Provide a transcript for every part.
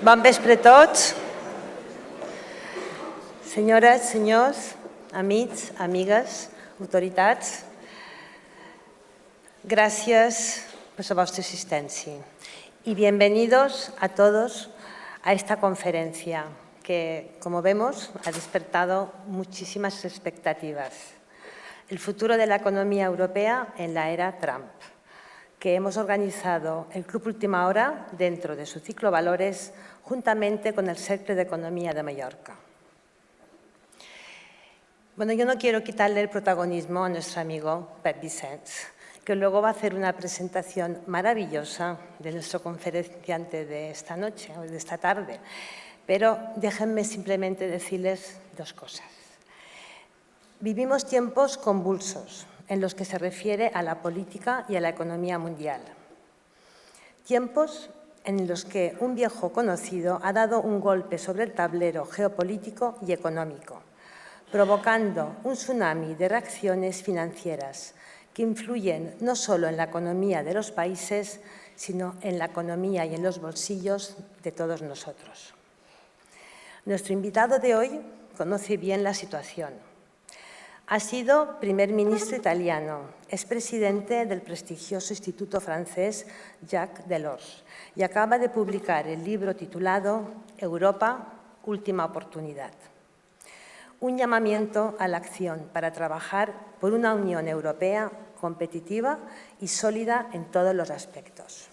Bon vespre a tots. Senyores, senyors, amics, amigues, autoritats, gracias por su vuestra asistencia y bienvenidos a todos a esta conferencia que, como vemos, ha despertado muchísimas expectativas. El futuro de la economía europea en la era Trump, que hemos organizado el Club Última Hora dentro de su ciclo Valores juntamente con el Cercle de Economía de Mallorca. Bueno, yo no quiero quitarle el protagonismo a nuestro amigo Pep Vicens, que luego va a hacer una presentación maravillosa de nuestro conferenciante de esta noche o de esta tarde, pero déjenme simplemente decirles dos cosas. Vivimos tiempos convulsos en los que se refiere a la política y a la economía mundial. Tiempos en los que un viejo conocido ha dado un golpe sobre el tablero geopolítico y económico, provocando un tsunami de reacciones financieras que influyen no solo en la economía de los países, sino en la economía y en los bolsillos de todos nosotros. Nuestro invitado de hoy conoce bien la situación. Ha sido primer ministro italiano, es presidente del prestigioso instituto francés Jacques Delors y acaba de publicar el libro titulado Europa, última oportunidad. Un llamamiento a la acción para trabajar por una Unión Europea competitiva y sólida en todos los aspectos.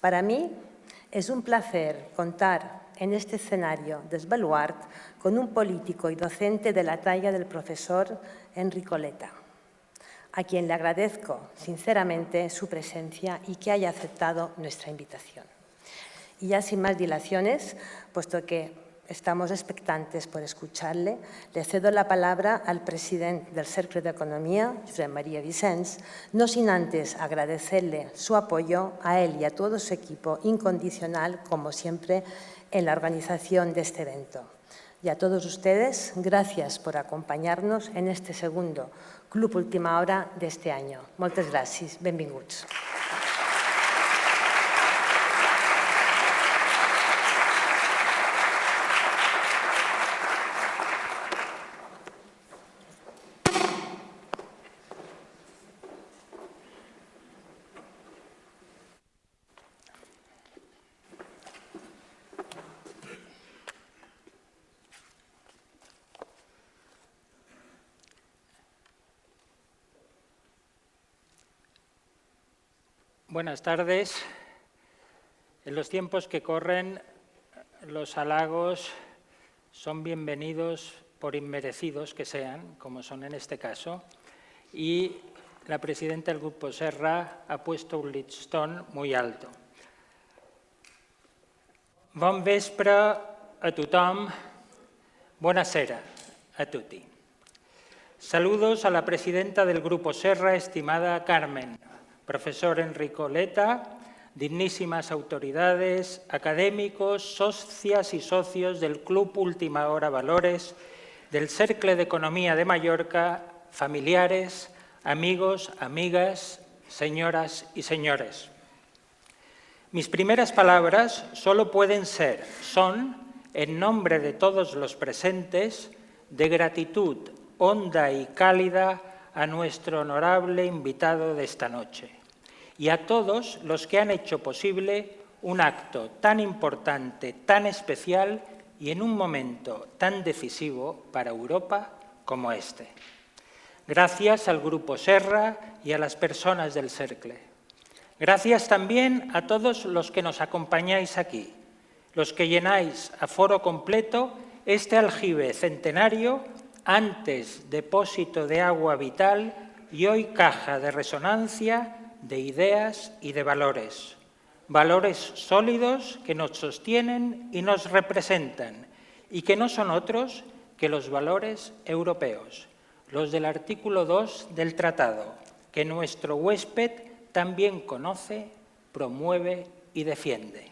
Para mí es un placer contar en este escenario de Svalbard con un político y docente de la talla del profesor Enrico Letta, a quien le agradezco sinceramente su presencia y que haya aceptado nuestra invitación. Y ya sin más dilaciones, puesto que estamos expectantes por escucharle, le cedo la palabra al presidente del Cercle de Economía, Josep Maria Vicens, no sin antes agradecerle su apoyo a él y a todo su equipo incondicional, como siempre, en la organización de este evento. Y a todos ustedes, gracias por acompañarnos en este segundo Club Última Hora de este año. Moltes gràcies. Benvinguts. Buenas tardes. En los tiempos que corren, los halagos son bienvenidos por inmerecidos que sean, como son en este caso, y la presidenta del Grupo Serra ha puesto un listón muy alto. Bon vespre a tothom, buonasera a tutti. Saludos a la presidenta del Grupo Serra, estimada Carmen, profesor Enrico Letta, dignísimas autoridades, académicos, socias y socios del Club Última Hora Valores, del Cercle de Economía de Mallorca, familiares, amigos, amigas, señoras y señores. Mis primeras palabras solo pueden ser, son, en nombre de todos los presentes, de gratitud honda y cálida a nuestro honorable invitado de esta noche y a todos los que han hecho posible un acto tan importante, tan especial y en un momento tan decisivo para Europa como este. Gracias al Grupo Serra y a las personas del Cercle. Gracias también a todos los que nos acompañáis aquí, los que llenáis a foro completo este aljibe centenario, antes depósito de agua vital y hoy caja de resonancia de ideas y de valores. Valores sólidos que nos sostienen y nos representan y que no son otros que los valores europeos, los del artículo 2 del tratado, que nuestro huésped también conoce, promueve y defiende.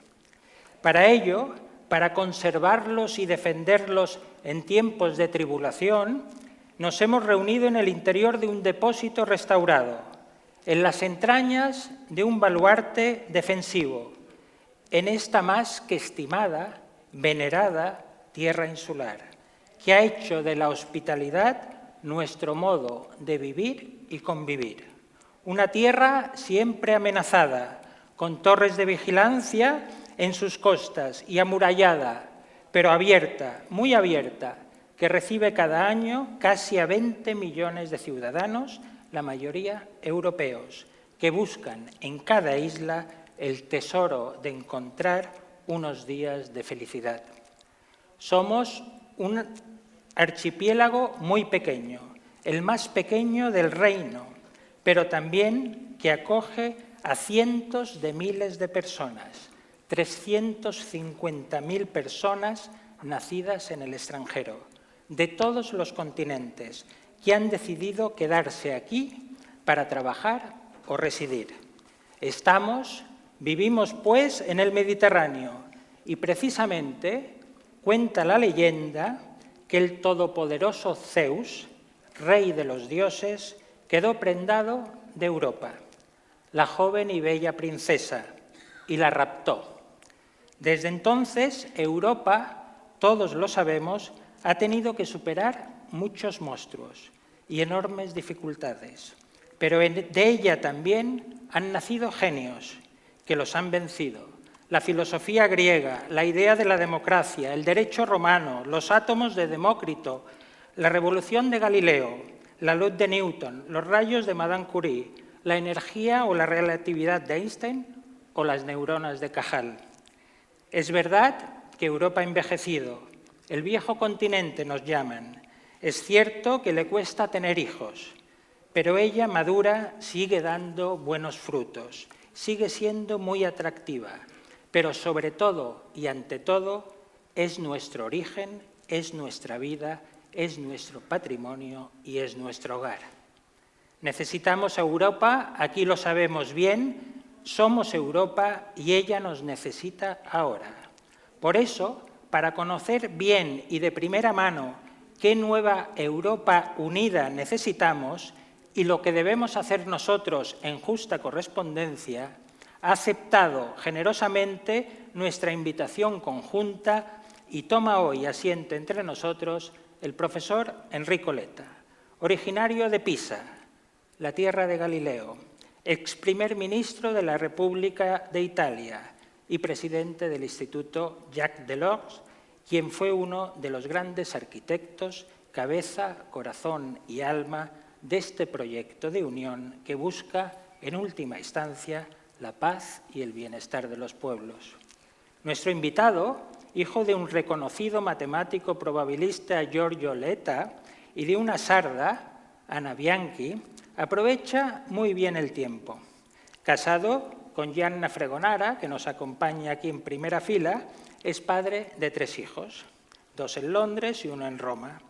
Para ello, para conservarlos y defenderlos en tiempos de tribulación, nos hemos reunido en el interior de un depósito restaurado, en las entrañas de un baluarte defensivo, en esta más que estimada, venerada tierra insular, que ha hecho de la hospitalidad nuestro modo de vivir y convivir. Una tierra siempre amenazada, con torres de vigilancia en sus costas y amurallada, pero abierta, muy abierta, que recibe cada año casi a 20 millones de ciudadanos, la mayoría europeos, que buscan en cada isla el tesoro de encontrar unos días de felicidad. Somos un archipiélago muy pequeño, el más pequeño del reino, pero también que acoge a cientos de miles de personas, 350.000 personas nacidas en el extranjero, de todos los continentes, que han decidido quedarse aquí para trabajar o residir. Vivimos pues en el Mediterráneo y precisamente cuenta la leyenda que el todopoderoso Zeus, rey de los dioses, quedó prendado de Europa, la joven y bella princesa, y la raptó. Desde entonces, Europa, todos lo sabemos, ha tenido que superar muchos monstruos y enormes dificultades, pero de ella también han nacido genios que los han vencido. La filosofía griega, la idea de la democracia, el derecho romano, los átomos de Demócrito, la revolución de Galileo, la luz de Newton, los rayos de Madame Curie, la energía o la relatividad de Einstein o las neuronas de Cajal. Es verdad que Europa ha envejecido, el viejo continente nos llaman. Es cierto que le cuesta tener hijos, pero ella madura, sigue dando buenos frutos, sigue siendo muy atractiva, pero sobre todo y ante todo es nuestro origen, es nuestra vida, es nuestro patrimonio y es nuestro hogar. Necesitamos a Europa, aquí lo sabemos bien, somos Europa y ella nos necesita ahora. Por eso, para conocer bien y de primera mano qué nueva Europa unida necesitamos y lo que debemos hacer nosotros en justa correspondencia, ha aceptado generosamente nuestra invitación conjunta y toma hoy asiento entre nosotros el profesor Enrico Letta, originario de Pisa, la tierra de Galileo, ex primer ministro de la República de Italia y presidente del Instituto Jacques Delors, quien fue uno de los grandes arquitectos, cabeza, corazón y alma de este proyecto de unión que busca, en última instancia, la paz y el bienestar de los pueblos. Nuestro invitado, hijo de un reconocido matemático probabilista Giorgio Letta y de una sarda, Anna Bianchi, aprovecha muy bien el tiempo. Casado con Gianna Fregonara, que nos acompaña aquí en primera fila, es padre de 3 hijos, 2 en Londres y 1 en Roma.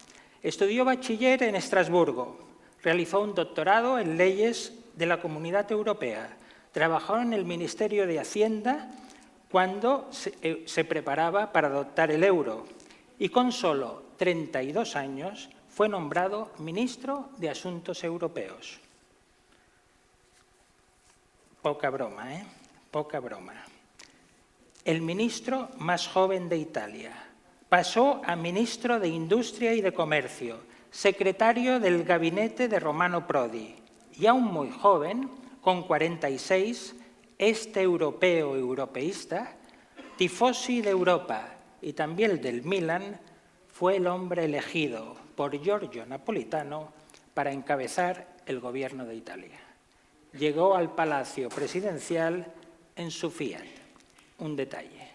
Estudió bachiller en Estrasburgo, realizó un doctorado en leyes de la Comunidad Europea, trabajó en el Ministerio de Hacienda cuando se preparaba para adoptar el euro y con solo 32 años fue nombrado ministro de Asuntos Europeos. Poca broma, ¿eh? Poca broma. El ministro más joven de Italia. Pasó a ministro de Industria y de Comercio, secretario del gabinete de Romano Prodi y aún muy joven, con 46, europeo europeísta, tifosi de Europa y también del Milan, fue el hombre elegido por Giorgio Napolitano para encabezar el gobierno de Italia. Llegó al Palacio Presidencial en su Fiat. Un detalle.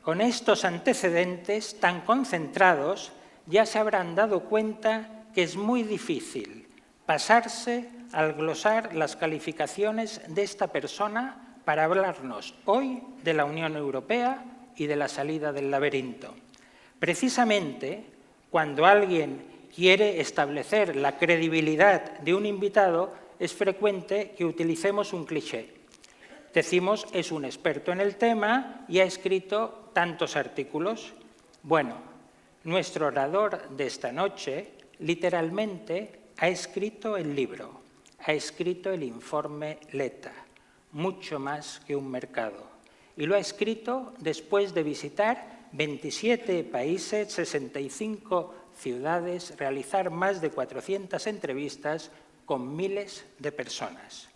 Con estos antecedentes tan concentrados, ya se habrán dado cuenta que es muy difícil pasarse al glosar las calificaciones de esta persona para hablarnos hoy de la Unión Europea y de la salida del laberinto. Precisamente, cuando alguien quiere establecer la credibilidad de un invitado, es frecuente que utilicemos un cliché. Decimos, es un experto en el tema y ha escrito tantos artículos. Bueno, nuestro orador de esta noche, literalmente, ha escrito el libro, ha escrito el informe Letta, mucho más que un mercado. y lo ha escrito después de visitar 27 países, 65 ciudades, realizar más de 400 entrevistas con miles de personas.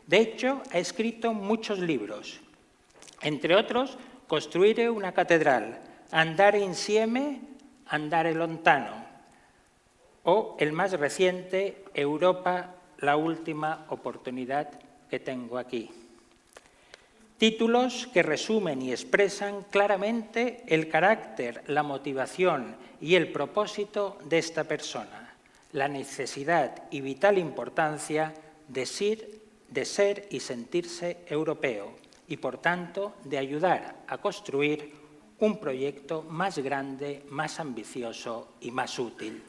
De hecho, ha escrito muchos libros, entre otros, Construire una catedral, Andare insieme, Andare lontano, o el más reciente, Europa, la última oportunidad que tengo aquí. Títulos que resumen y expresan claramente el carácter, la motivación y el propósito de esta persona, la necesidad y vital importancia de ser y sentirse europeo y, por tanto, de ayudar a construir un proyecto más grande, más ambicioso y más útil.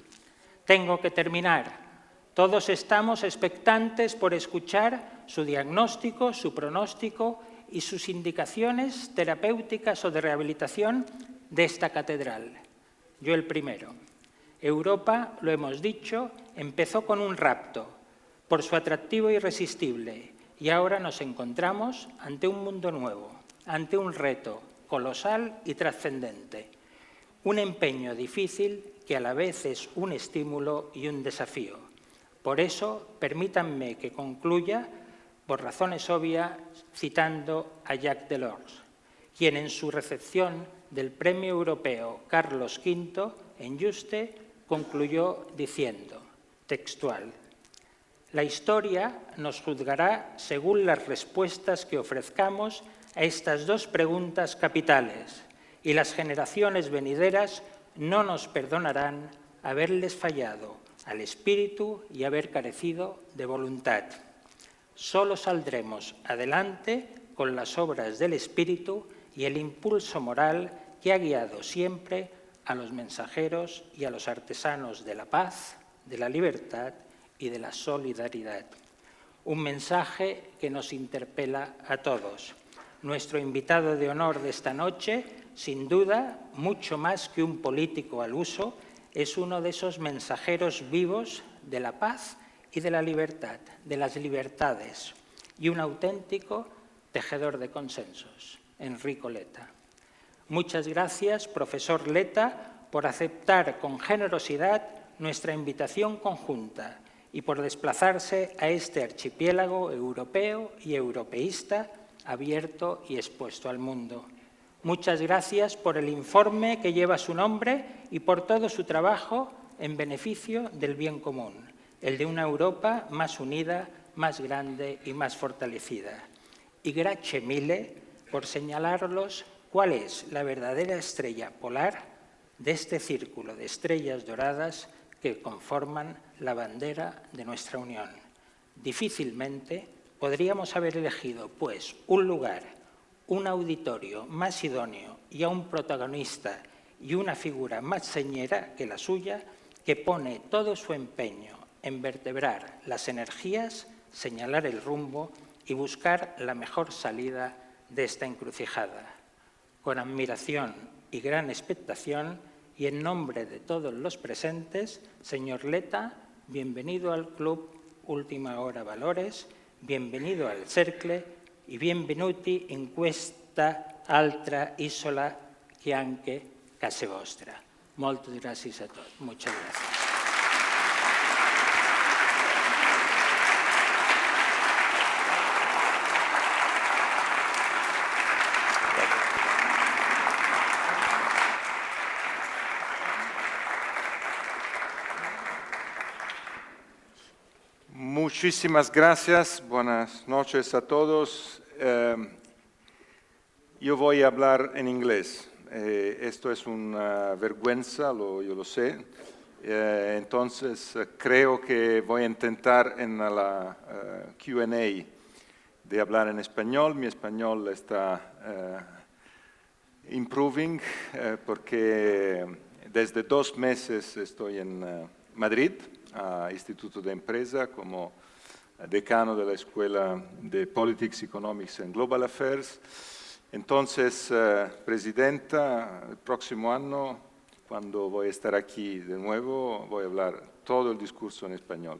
Tengo que terminar. Todos estamos expectantes por escuchar su diagnóstico, su pronóstico y sus indicaciones terapéuticas o de rehabilitación de esta catedral. Yo el primero. Europa, lo hemos dicho, empezó con un rapto, por su atractivo irresistible, y ahora nos encontramos ante un mundo nuevo, ante un reto colosal y trascendente, un empeño difícil que a la vez es un estímulo y un desafío. Por eso, permítanme que concluya, por razones obvias, citando a Jacques Delors, quien en su recepción del Premio Europeo Carlos V en Yuste concluyó diciendo, textual: «La historia nos juzgará según las respuestas que ofrezcamos a estas dos preguntas capitales, y las generaciones venideras no nos perdonarán haberles fallado al espíritu y haber carecido de voluntad. Solo saldremos adelante con las obras del espíritu y el impulso moral que ha guiado siempre a los mensajeros y a los artesanos de la paz, de la libertad y de la solidaridad». Un mensaje que nos interpela a todos. Nuestro invitado de honor de esta noche, sin duda, mucho más que un político al uso, es uno de esos mensajeros vivos de la paz y de la libertad, de las libertades, y un auténtico tejedor de consensos, Enrico Letta. Muchas gracias, profesor Letta, por aceptar con generosidad nuestra invitación conjunta y por desplazarse a este archipiélago europeo y europeísta abierto y expuesto al mundo. Muchas gracias por el informe que lleva su nombre y por todo su trabajo en beneficio del bien común, el de una Europa más unida, más grande y más fortalecida. Y grazie mille por señalarlos cuál es la verdadera estrella polar de este círculo de estrellas doradas que conforman la bandera de nuestra Unión. Difícilmente podríamos haber elegido, pues, un lugar, un auditorio más idóneo y a un protagonista y una figura más señera que la suya, que pone todo su empeño en vertebrar las energías, señalar el rumbo y buscar la mejor salida de esta encrucijada. Con admiración y gran expectación, y en nombre de todos los presentes, señor Letta, bienvenido al Club Última Hora Valores, bienvenido al Cercle y benvenuti in questa altra isola che anche casa vostra. Moltes gràcies a tots. Muchas gracias. Muchísimas gracias, buenas noches a todos. Yo voy a hablar en inglés. Esto es una vergüenza, yo lo sé. Entonces creo que voy a intentar en la Q&A de hablar en español. Mi español está improving porque desde 2 meses estoy en Madrid, Instituto de Empresa, como decano de la Escuela de Politics, Economics and Global Affairs. Entonces, presidenta, el próximo año, cuando voy a estar aquí de nuevo, voy a hablar todo el discurso en español.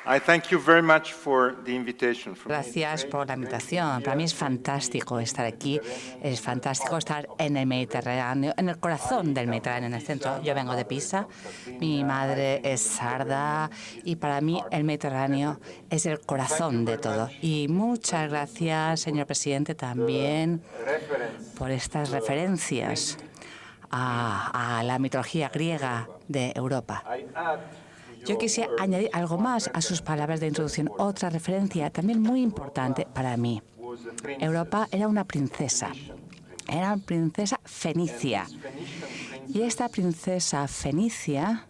I thank you very much for the invitation. Gracias por la invitación. Para mí es fantástico estar aquí. Es fantástico estar en el Mediterráneo, en el corazón del Mediterráneo, en el centro. Yo vengo de Pisa, mi madre es sarda y para mí el Mediterráneo es el corazón de todo. Y muchas gracias, señor presidente, también por estas referencias a la mitología griega de Europa. Yo quisiera añadir algo más a sus palabras de introducción, otra referencia también muy importante para mí. Europa era una princesa fenicia. Y esta princesa fenicia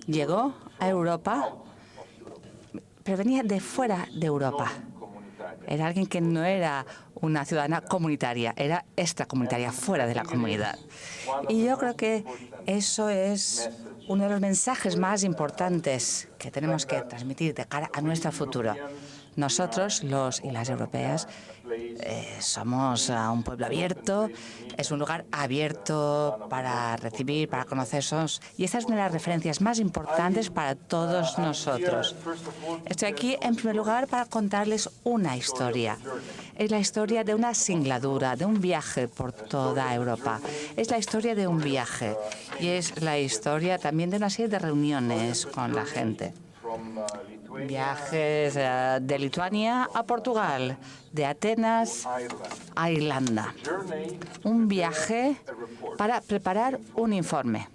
llegó a Europa, pero venía de fuera de Europa. Era alguien que no era una ciudadana comunitaria, era extracomunitaria, fuera de la comunidad. Y yo creo que eso es uno de los mensajes más importantes que tenemos que transmitir de cara a nuestro futuro. Nosotros, los y las europeas, somos un pueblo abierto, es un lugar abierto para recibir, para conocernos, y esta es una de las referencias más importantes para todos nosotros. Estoy aquí, en primer lugar, para contarles una historia. Es la historia de una singladura, de un viaje por toda Europa. Es la historia de un viaje y es la historia también de una serie de reuniones con la gente. Viajes de Lituania a Portugal, de Atenas a Irlanda. Un viaje para preparar un informe.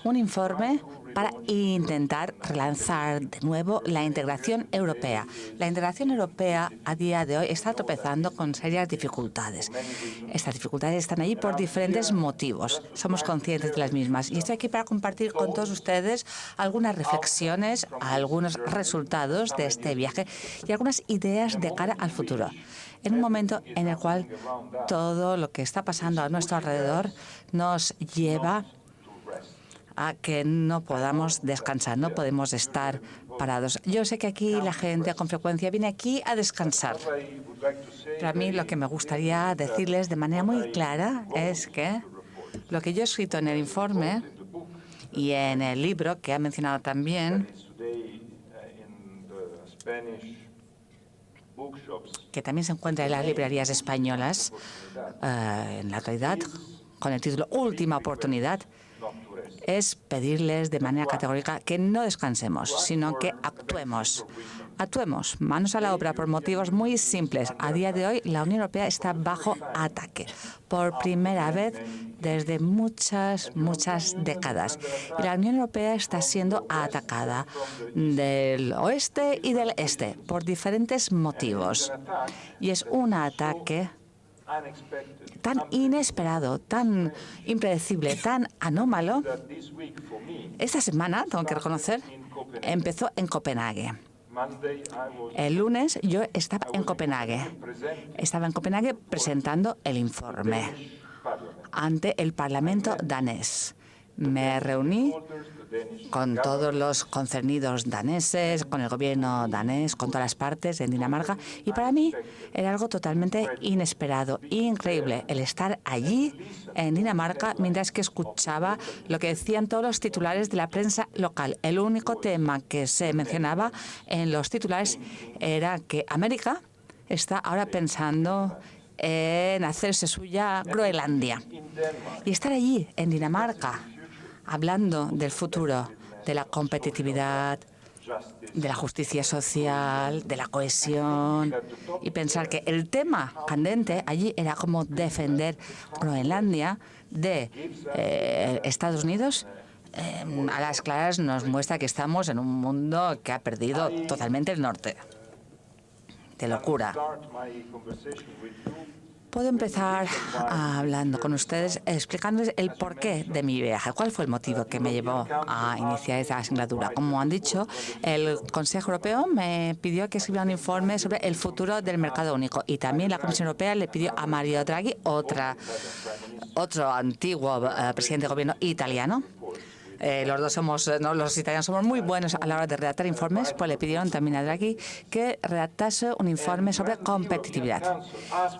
Un informe para intentar relanzar de nuevo la integración europea. La integración europea a día de hoy está tropezando con serias dificultades. Estas dificultades están allí por diferentes motivos. Somos conscientes de las mismas. Y estoy aquí para compartir con todos ustedes algunas reflexiones, algunos resultados de este viaje y algunas ideas de cara al futuro. En un momento en el cual todo lo que está pasando a nuestro alrededor nos lleva a que no podamos descansar, no podemos estar parados. Yo sé que aquí la gente con frecuencia viene aquí a descansar. Pero a mí lo que me gustaría decirles de manera muy clara es que lo que yo he escrito en el informe y en el libro que ha mencionado también, que también se encuentra en las librerías españolas en la actualidad, con el título Última oportunidad, es pedirles de manera categórica que no descansemos, sino que actuemos. Actuemos, manos a la obra, por motivos muy simples. A día de hoy, la Unión Europea está bajo ataque, por primera vez desde muchas décadas. Y la Unión Europea está siendo atacada del oeste y del este, por diferentes motivos. Y es un ataque tan inesperado, tan impredecible, tan anómalo. Esta semana, tengo que reconocer, empezó en Copenhague. El lunes yo estaba en Copenhague. Estaba en Copenhague presentando el informe ante el Parlamento danés. Me reuní con todos los concernidos daneses, con el gobierno danés, con todas las partes en Dinamarca, y para mí era algo totalmente inesperado, increíble, el estar allí en Dinamarca mientras que escuchaba lo que decían todos los titulares de la prensa local. El único tema que se mencionaba en los titulares era que América está ahora pensando en hacerse suya Groenlandia. Y estar allí en Dinamarca, hablando del futuro, de la competitividad, de la justicia social, de la cohesión, y pensar que el tema candente allí era cómo defender Groenlandia de Estados Unidos, a las claras nos muestra que estamos en un mundo que ha perdido totalmente el norte. De locura. Puedo empezar hablando con ustedes, explicándoles el porqué de mi viaje. ¿Cuál fue el motivo que me llevó a iniciar esta asignatura? Como han dicho, el Consejo Europeo me pidió que escribiera un informe sobre el futuro del mercado único. Y también la Comisión Europea le pidió a Mario Draghi, otro antiguo presidente de gobierno italiano, Los dos somos, no, los italianos somos muy buenos a la hora de redactar informes, pues le pidieron también a Draghi que redactase un informe sobre competitividad.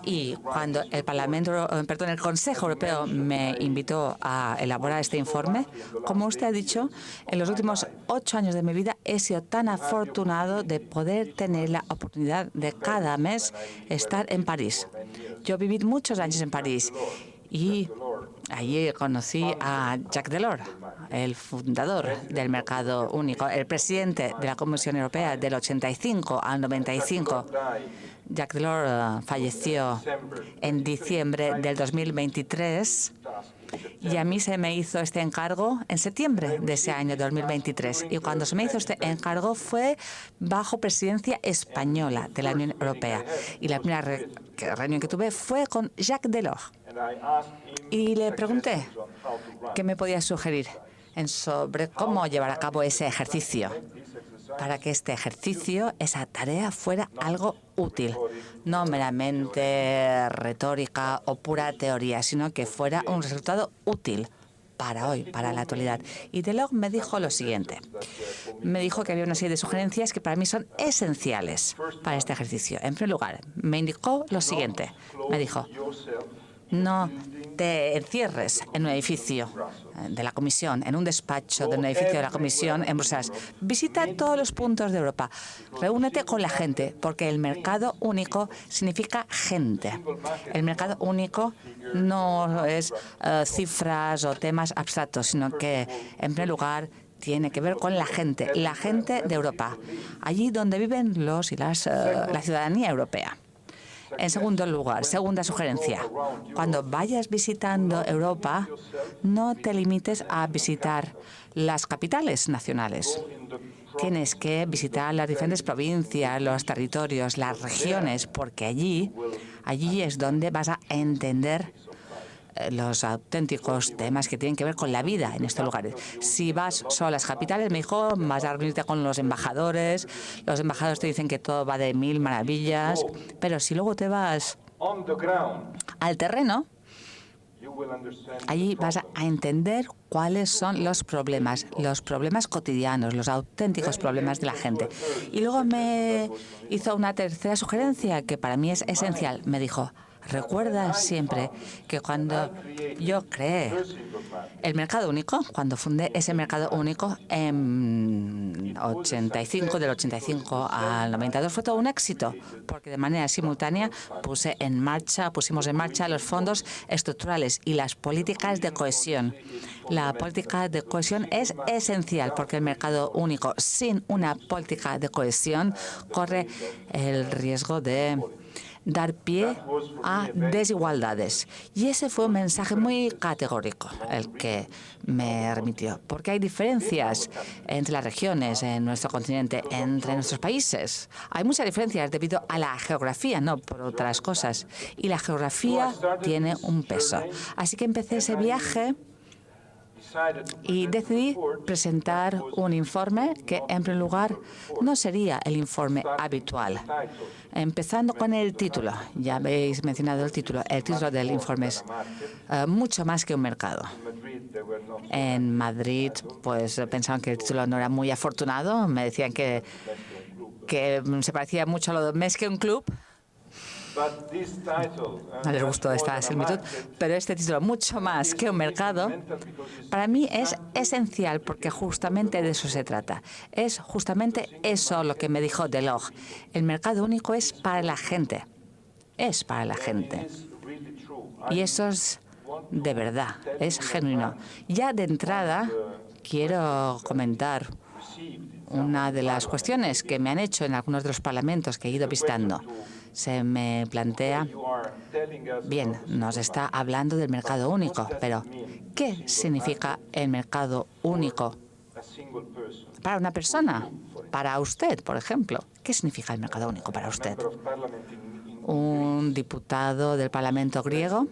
Y cuando el el Consejo Europeo me invitó a elaborar este informe, como usted ha dicho, en los últimos 8 años de mi vida he sido tan afortunado de poder tener la oportunidad de cada mes estar en París. Yo viví muchos años en París y allí conocí a Jacques Delors, el fundador del mercado único, el presidente de la Comisión Europea del 85 al 95. Jacques Delors falleció en diciembre del 2023 y a mí se me hizo este encargo en septiembre de ese año 2023. Y cuando se me hizo este encargo fue bajo presidencia española de la Unión Europea. Y la primera reunión que tuve fue con Jacques Delors. Y le pregunté qué me podía sugerir sobre cómo llevar a cabo ese ejercicio, para que este ejercicio, esa tarea, fuera algo útil, no meramente retórica o pura teoría, sino que fuera un resultado útil para hoy, para la actualidad. Y Delors me dijo lo siguiente. Me dijo que había una serie de sugerencias que para mí son esenciales para este ejercicio. En primer lugar, me indicó lo siguiente. Me dijo, no te encierres en un edificio de la Comisión, en un despacho de un edificio de la Comisión en Bruselas. Visita todos los puntos de Europa. Reúnete con la gente, porque el mercado único significa gente. El mercado único no es cifras o temas abstractos, sino que, en primer lugar, tiene que ver con la gente de Europa, allí donde viven los y la ciudadanía europea. En segundo lugar, segunda sugerencia, cuando vayas visitando Europa, no te limites a visitar las capitales nacionales. Tienes que visitar las diferentes provincias, los territorios, las regiones, porque allí es donde vas a entender los auténticos temas que tienen que ver con la vida en estos lugares. Si vas solo a las capitales, me dijo, vas a reunirte con los embajadores te dicen que todo va de mil maravillas, pero si luego te vas al terreno, allí vas a entender cuáles son los problemas cotidianos, los auténticos problemas de la gente. Y luego me hizo una tercera sugerencia que para mí es esencial. Me dijo, recuerda siempre que cuando yo creé el mercado único, cuando fundé ese mercado único en 85, del 85 al 92, fue todo un éxito, porque de manera simultánea pusimos en marcha los fondos estructurales y las políticas de cohesión. La política de cohesión es esencial, porque el mercado único sin una política de cohesión corre el riesgo de dar pie a desigualdades. Y ese fue un mensaje muy categórico el que me remitió, porque hay diferencias entre las regiones en nuestro continente, entre nuestros países. Hay muchas diferencias debido a la geografía, no por otras cosas. Y la geografía tiene un peso. Así que empecé ese viaje y decidí presentar un informe que, en primer lugar, no sería el informe habitual. Empezando con el título. Ya habéis mencionado el título. El título del informe es mucho más que un mercado. En Madrid, pues pensaban que el título no era muy afortunado. Me decían que se parecía mucho a lo de más que un club. No les gustó esta similitud, pero este título, mucho más que un mercado, para mí es esencial, porque justamente de eso se trata. Es justamente eso lo que me dijo Delors. El mercado único es para la gente. Es para la gente. Y eso es de verdad, es genuino. Ya de entrada, quiero comentar una de las cuestiones que me han hecho en algunos de los parlamentos que he ido visitando. Se me plantea, bien, nos está hablando del mercado único, pero ¿qué significa el mercado único para una persona? Para usted, por ejemplo. ¿Qué significa el mercado único para usted? Un diputado del Parlamento griego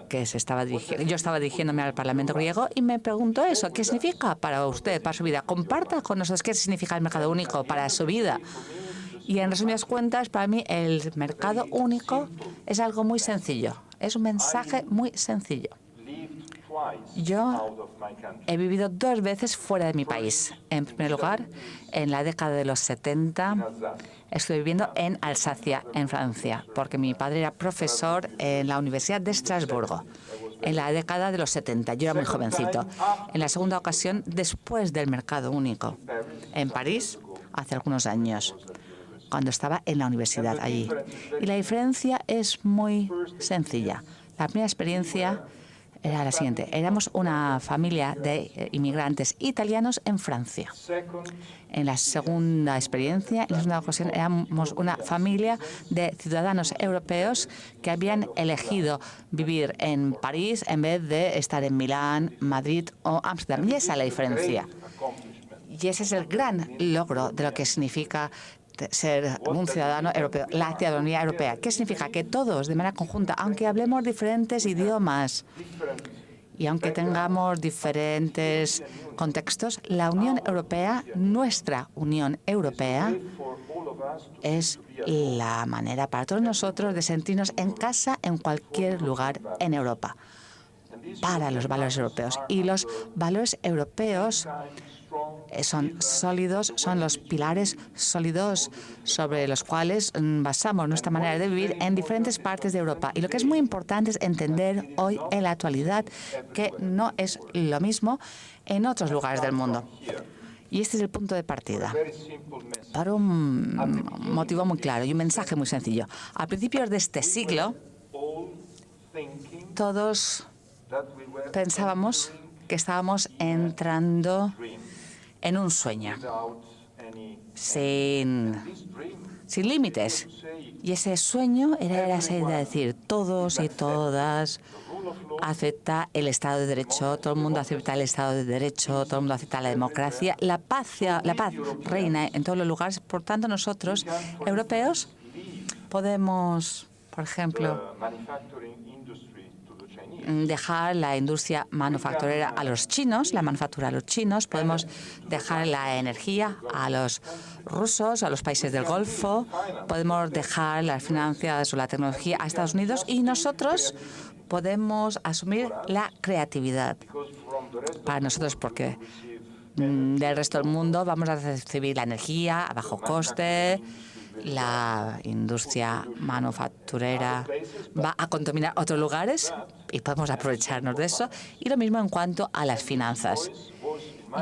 que yo estaba dirigiéndome al Parlamento griego y me preguntó eso. ¿Qué significa para usted, para su vida? Comparta con nosotros qué significa el mercado único para su vida. Y en resumidas cuentas, para mí el mercado único es algo muy sencillo. Es un mensaje muy sencillo. Yo he vivido 2 veces fuera de mi país. En primer lugar, en la década de los 70, estuve viviendo en Alsacia, en Francia, porque mi padre era profesor en la Universidad de Estrasburgo. En la década de los 70, yo era muy jovencito. En la segunda ocasión, después del mercado único, en París, hace algunos años, cuando estaba en la universidad allí. Y la diferencia es muy sencilla. La primera experiencia era la siguiente. Éramos una familia de inmigrantes italianos en Francia. En la segunda experiencia, en la segunda ocasión, éramos una familia de ciudadanos europeos que habían elegido vivir en París en vez de estar en Milán, Madrid o Ámsterdam. Y esa es la diferencia. Y ese es el gran logro de lo que significa ser un ciudadano europeo, la ciudadanía europea. ¿Qué significa? Que todos, de manera conjunta, aunque hablemos diferentes idiomas y aunque tengamos diferentes contextos, la Unión Europea, nuestra Unión Europea, es la manera para todos nosotros de sentirnos en casa en cualquier lugar en Europa, para los valores europeos. Y los valores europeos son sólidos, son los pilares sólidos sobre los cuales basamos nuestra manera de vivir en diferentes partes de Europa. Y lo que es muy importante es entender hoy en la actualidad que no es lo mismo en otros lugares del mundo. Y este es el punto de partida, para un motivo muy claro y un mensaje muy sencillo. A principios de este siglo, todos pensábamos que estábamos entrando en un sueño, sin límites. Y ese sueño era esa idea de decir, todos y todas acepta el Estado de Derecho, todo el mundo acepta el Estado de Derecho, todo el mundo acepta la democracia, la paz reina en todos los lugares. Por tanto, nosotros, europeos, podemos, por ejemplo, dejar la industria manufacturera a los chinos, la manufactura a los chinos, podemos dejar la energía a los rusos, a los países del Golfo, podemos dejar las finanzas o la tecnología a Estados Unidos y nosotros podemos asumir la creatividad para nosotros, porque del resto del mundo vamos a recibir la energía a bajo coste. La industria manufacturera va a contaminar otros lugares y podemos aprovecharnos de eso. Y lo mismo en cuanto a las finanzas.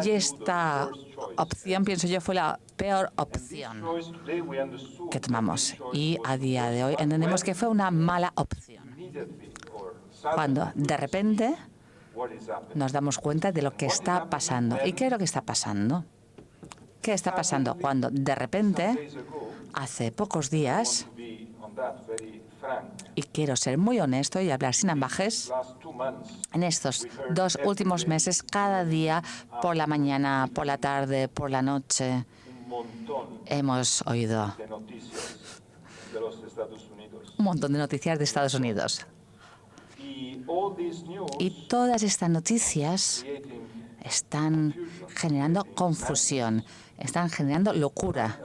Y esta opción, pienso yo, fue la peor opción que tomamos. Y a día de hoy entendemos que fue una mala opción. Cuando de repente nos damos cuenta de lo que está pasando. ¿Y qué es lo que está pasando? ¿Qué está pasando? Cuando de repente, hace pocos días, y quiero ser muy honesto y hablar sin ambajes, en estos 2 últimos meses, cada día, por la mañana, por la tarde, por la noche, hemos oído un montón de noticias de Estados Unidos. Y todas estas noticias están generando confusión, están generando locura.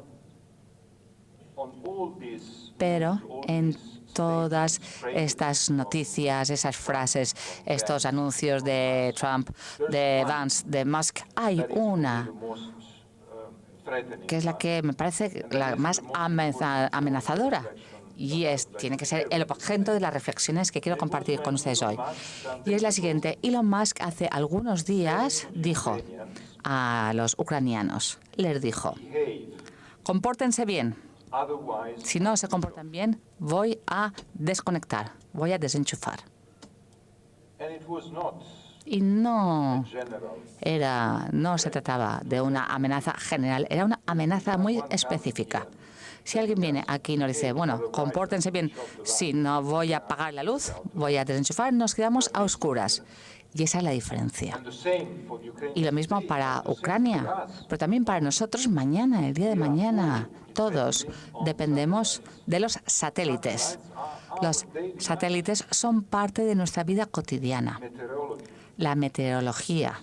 Pero en todas estas noticias, esas frases, estos anuncios de Trump, de Vance, de Musk, hay una que es la que me parece la más amenazadora. Y tiene que ser el objeto de las reflexiones que quiero compartir con ustedes hoy. Y es la siguiente. Elon Musk hace algunos días dijo a los ucranianos, les dijo, compórtense bien. Si no se comportan bien, voy a desconectar, voy a desenchufar. Y no se trataba de una amenaza general, era una amenaza muy específica. Si alguien viene aquí y nos dice, bueno, compórtense bien, si no voy a apagar la luz, voy a desenchufar, nos quedamos a oscuras. Y esa es la diferencia. Y lo mismo para Ucrania, pero también para nosotros mañana, el día de mañana. Todos dependemos de los satélites. Los satélites son parte de nuestra vida cotidiana. La meteorología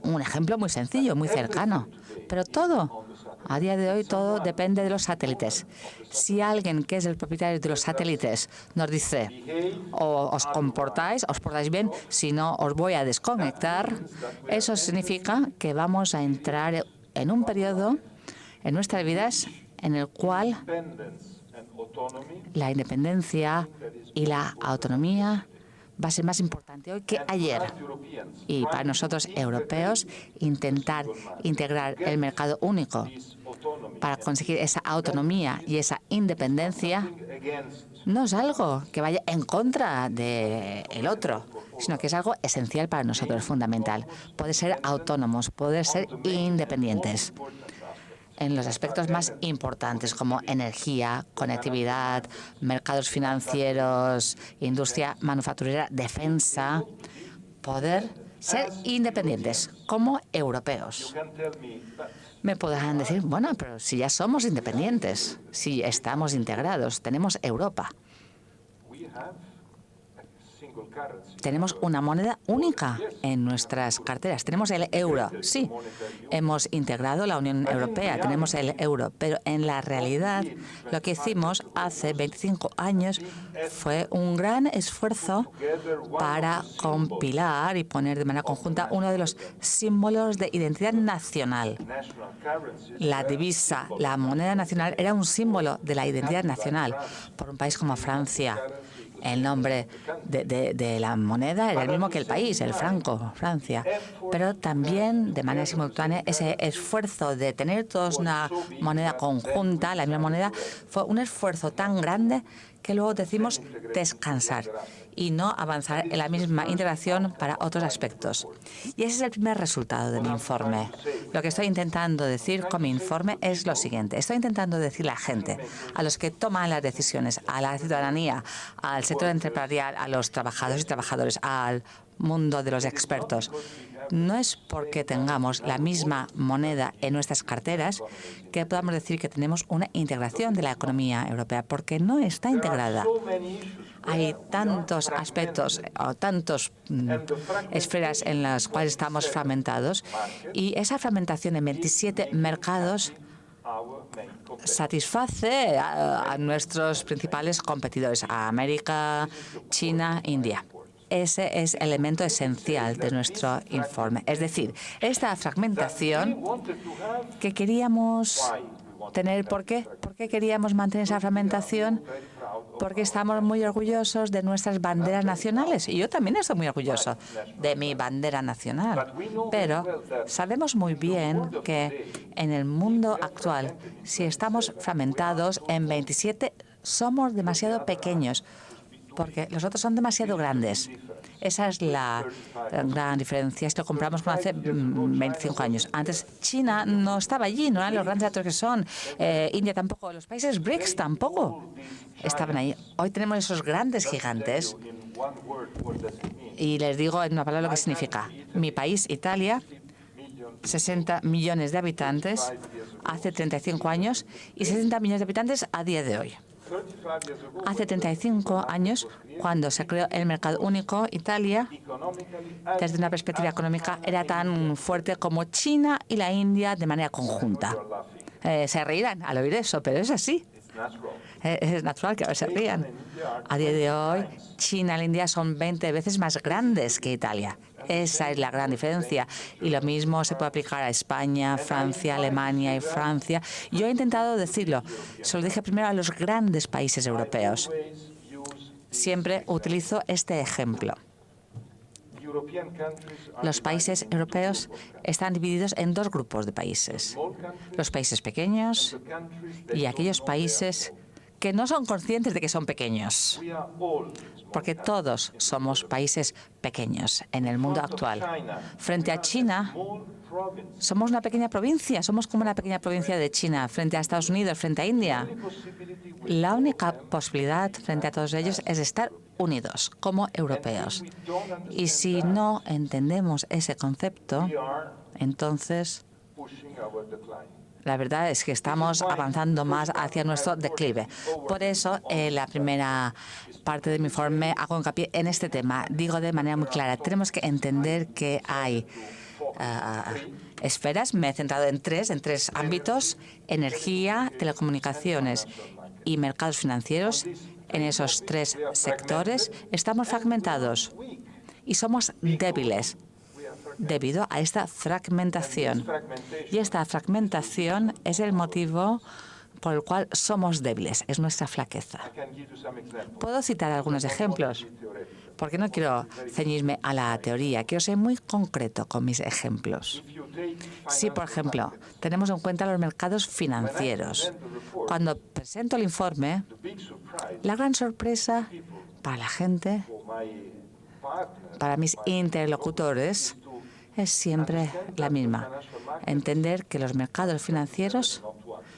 Un ejemplo muy sencillo, muy cercano. Pero todo, a día de hoy, todo depende de los satélites. Si alguien que es el propietario de los satélites nos dice, o os portáis bien, si no os voy a desconectar, eso significa que vamos a entrar en un periodo en nuestras vidas en el cual la independencia y la autonomía va a ser más importante hoy que ayer. Y para nosotros, europeos, intentar integrar el mercado único para conseguir esa autonomía y esa independencia no es algo que vaya en contra del otro, sino que es algo esencial para nosotros, fundamental. Poder ser autónomos, poder ser independientes en los aspectos más importantes como energía, conectividad, mercados financieros, industria manufacturera, defensa, poder ser independientes como europeos. Me podrán decir, bueno, pero si ya somos independientes, si estamos integrados, tenemos Europa. Tenemos una moneda única en nuestras carteras. Tenemos el euro. Sí, hemos integrado la Unión Europea, tenemos el euro, pero en la realidad lo que hicimos hace 25 años fue un gran esfuerzo para compilar y poner de manera conjunta uno de los símbolos de identidad nacional. La divisa, la moneda nacional, era un símbolo de la identidad nacional por un país como Francia. El nombre de la moneda era el mismo que el país, el franco, Francia. Pero también, de manera simultánea, ese esfuerzo de tener todos una moneda conjunta, la misma moneda, fue un esfuerzo tan grande que luego decimos descansar y no avanzar en la misma integración para otros aspectos. Y ese es el primer resultado de mi informe. Lo que estoy intentando decir con mi informe es lo siguiente. Estoy intentando decirle a la gente, a los que toman las decisiones, a la ciudadanía, al sector empresarial, a los trabajadores y trabajadoras, al mundo de los expertos. No es porque tengamos la misma moneda en nuestras carteras que podamos decir que tenemos una integración de la economía europea, porque no está integrada. Hay tantos aspectos o tantas esferas en las cuales estamos fragmentados y esa fragmentación en 27 mercados satisface a nuestros principales competidores, a América, China, India. Ese es el elemento esencial de nuestro informe. Es decir, esta fragmentación que queríamos tener. ¿Por qué? ¿Por qué queríamos mantener esa fragmentación? Porque estamos muy orgullosos de nuestras banderas nacionales. Y yo también estoy muy orgulloso de mi bandera nacional. Pero sabemos muy bien que en el mundo actual, si estamos fragmentados en 27, somos demasiado pequeños, porque los otros son demasiado grandes. Esa es la gran diferencia. Esto lo compramos hace 25 años. Antes China no estaba allí, no eran los grandes actores que son. India tampoco, los países BRICS tampoco estaban ahí. Hoy tenemos esos grandes gigantes. Y les digo en una palabra lo que significa. Mi país, Italia, 60 millones de habitantes hace 35 años y 60 millones de habitantes a día de hoy. Hace 35 años, cuando se creó el mercado único, Italia, desde una perspectiva económica, era tan fuerte como China y la India de manera conjunta. Se reirán al oír eso, pero es así. Es natural que se rían. A día de hoy, China y la India son 20 veces más grandes que Italia. Esa es la gran diferencia. Y lo mismo se puede aplicar a España, Francia, Alemania y Francia. Yo he intentado decirlo. Se lo dije primero a los grandes países europeos. Siempre utilizo este ejemplo. Los países europeos están divididos en dos grupos de países. Los países pequeños y aquellos países que no son conscientes de que son pequeños, porque todos somos países pequeños en el mundo actual. Frente a China, somos una pequeña provincia, somos como una pequeña provincia de China. Frente a Estados Unidos, frente a India, la única posibilidad frente a todos ellos es estar unidos como europeos. Y si no entendemos ese concepto, entonces La verdad es que estamos avanzando más hacia nuestro declive. Por eso, en la primera parte de mi informe hago hincapié en este tema. Digo de manera muy clara, tenemos que entender que hay esferas. Me he centrado en tres ámbitos: energía, telecomunicaciones y mercados financieros. En esos tres sectores estamos fragmentados y somos débiles debido a esta fragmentación. Y esta fragmentación es el motivo por el cual somos débiles, es nuestra flaqueza. Puedo citar algunos ejemplos, porque no quiero ceñirme a la teoría, quiero ser muy concreto con mis ejemplos. Si, por ejemplo, tenemos en cuenta los mercados financieros, cuando presento el informe, la gran sorpresa para la gente, para mis interlocutores, es siempre la misma: entender que los mercados financieros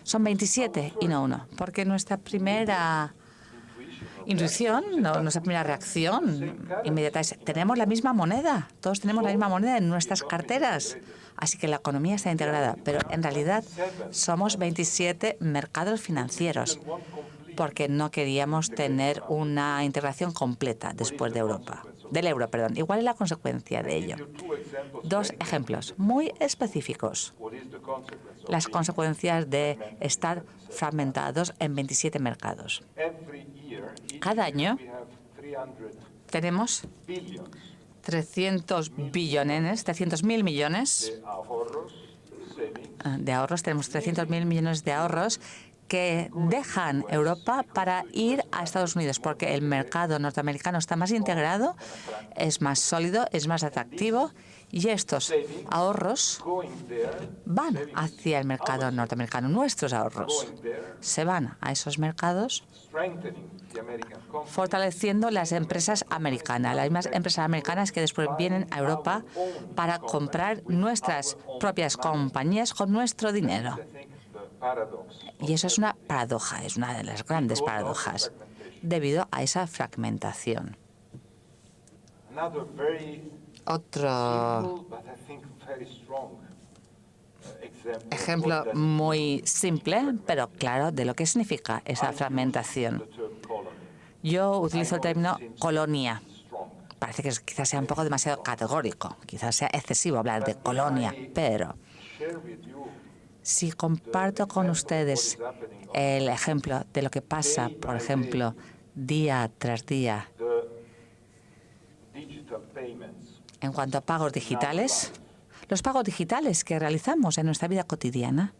son 27 y no uno, porque nuestra primera intuición, nuestra primera reacción inmediata es: tenemos la misma moneda, todos tenemos la misma moneda en nuestras carteras, así que la economía está integrada, pero en realidad somos 27 mercados financieros, porque no queríamos tener una integración completa después del euro. ¿Cuál es la consecuencia de ello? Dos ejemplos muy específicos. Las consecuencias de estar fragmentados en 27 mercados. Cada año tenemos 300.000 millones de ahorros. Tenemos 300.000 millones de ahorros que dejan Europa para ir a Estados Unidos, porque el mercado norteamericano está más integrado, es más sólido, es más atractivo, y estos ahorros van hacia el mercado norteamericano. Nuestros ahorros se van a esos mercados, fortaleciendo las empresas americanas, las mismas empresas americanas que después vienen a Europa para comprar nuestras propias compañías con nuestro dinero. Y eso es una paradoja, es una de las grandes paradojas, debido a esa fragmentación. Otro ejemplo muy simple, pero claro, de lo que significa esa fragmentación. Yo utilizo el término colonia. Parece que quizás sea un poco demasiado categórico, quizás sea excesivo hablar de colonia, pero si comparto con ustedes el ejemplo de lo que pasa, por ejemplo, día tras día en cuanto a pagos digitales, los pagos digitales que realizamos en nuestra vida cotidiana,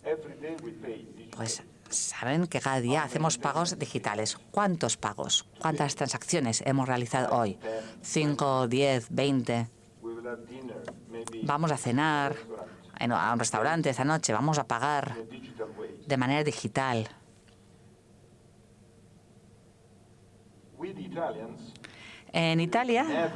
pues saben que cada día hacemos pagos digitales. ¿Cuántos pagos? ¿Cuántas transacciones hemos realizado hoy? 5, 10, 20. Vamos a cenar a un restaurante esta noche, vamos a pagar de manera digital. En Italia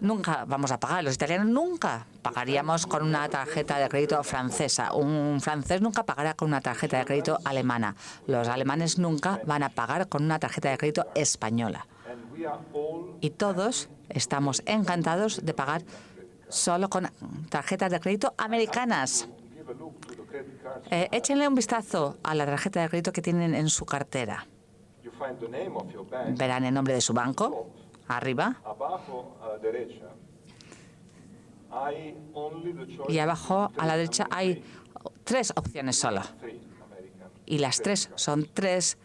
nunca vamos a pagar, los italianos nunca pagaríamos con una tarjeta de crédito francesa. Un francés nunca pagará con una tarjeta de crédito alemana. Los alemanes nunca van a pagar con una tarjeta de crédito española. Y todos estamos encantados de pagar solo con tarjetas de crédito americanas. Échenle un vistazo a la tarjeta de crédito que tienen en su cartera. Verán el nombre de su banco arriba. Y abajo a la derecha hay 3 opciones solo. Y las 3 son 3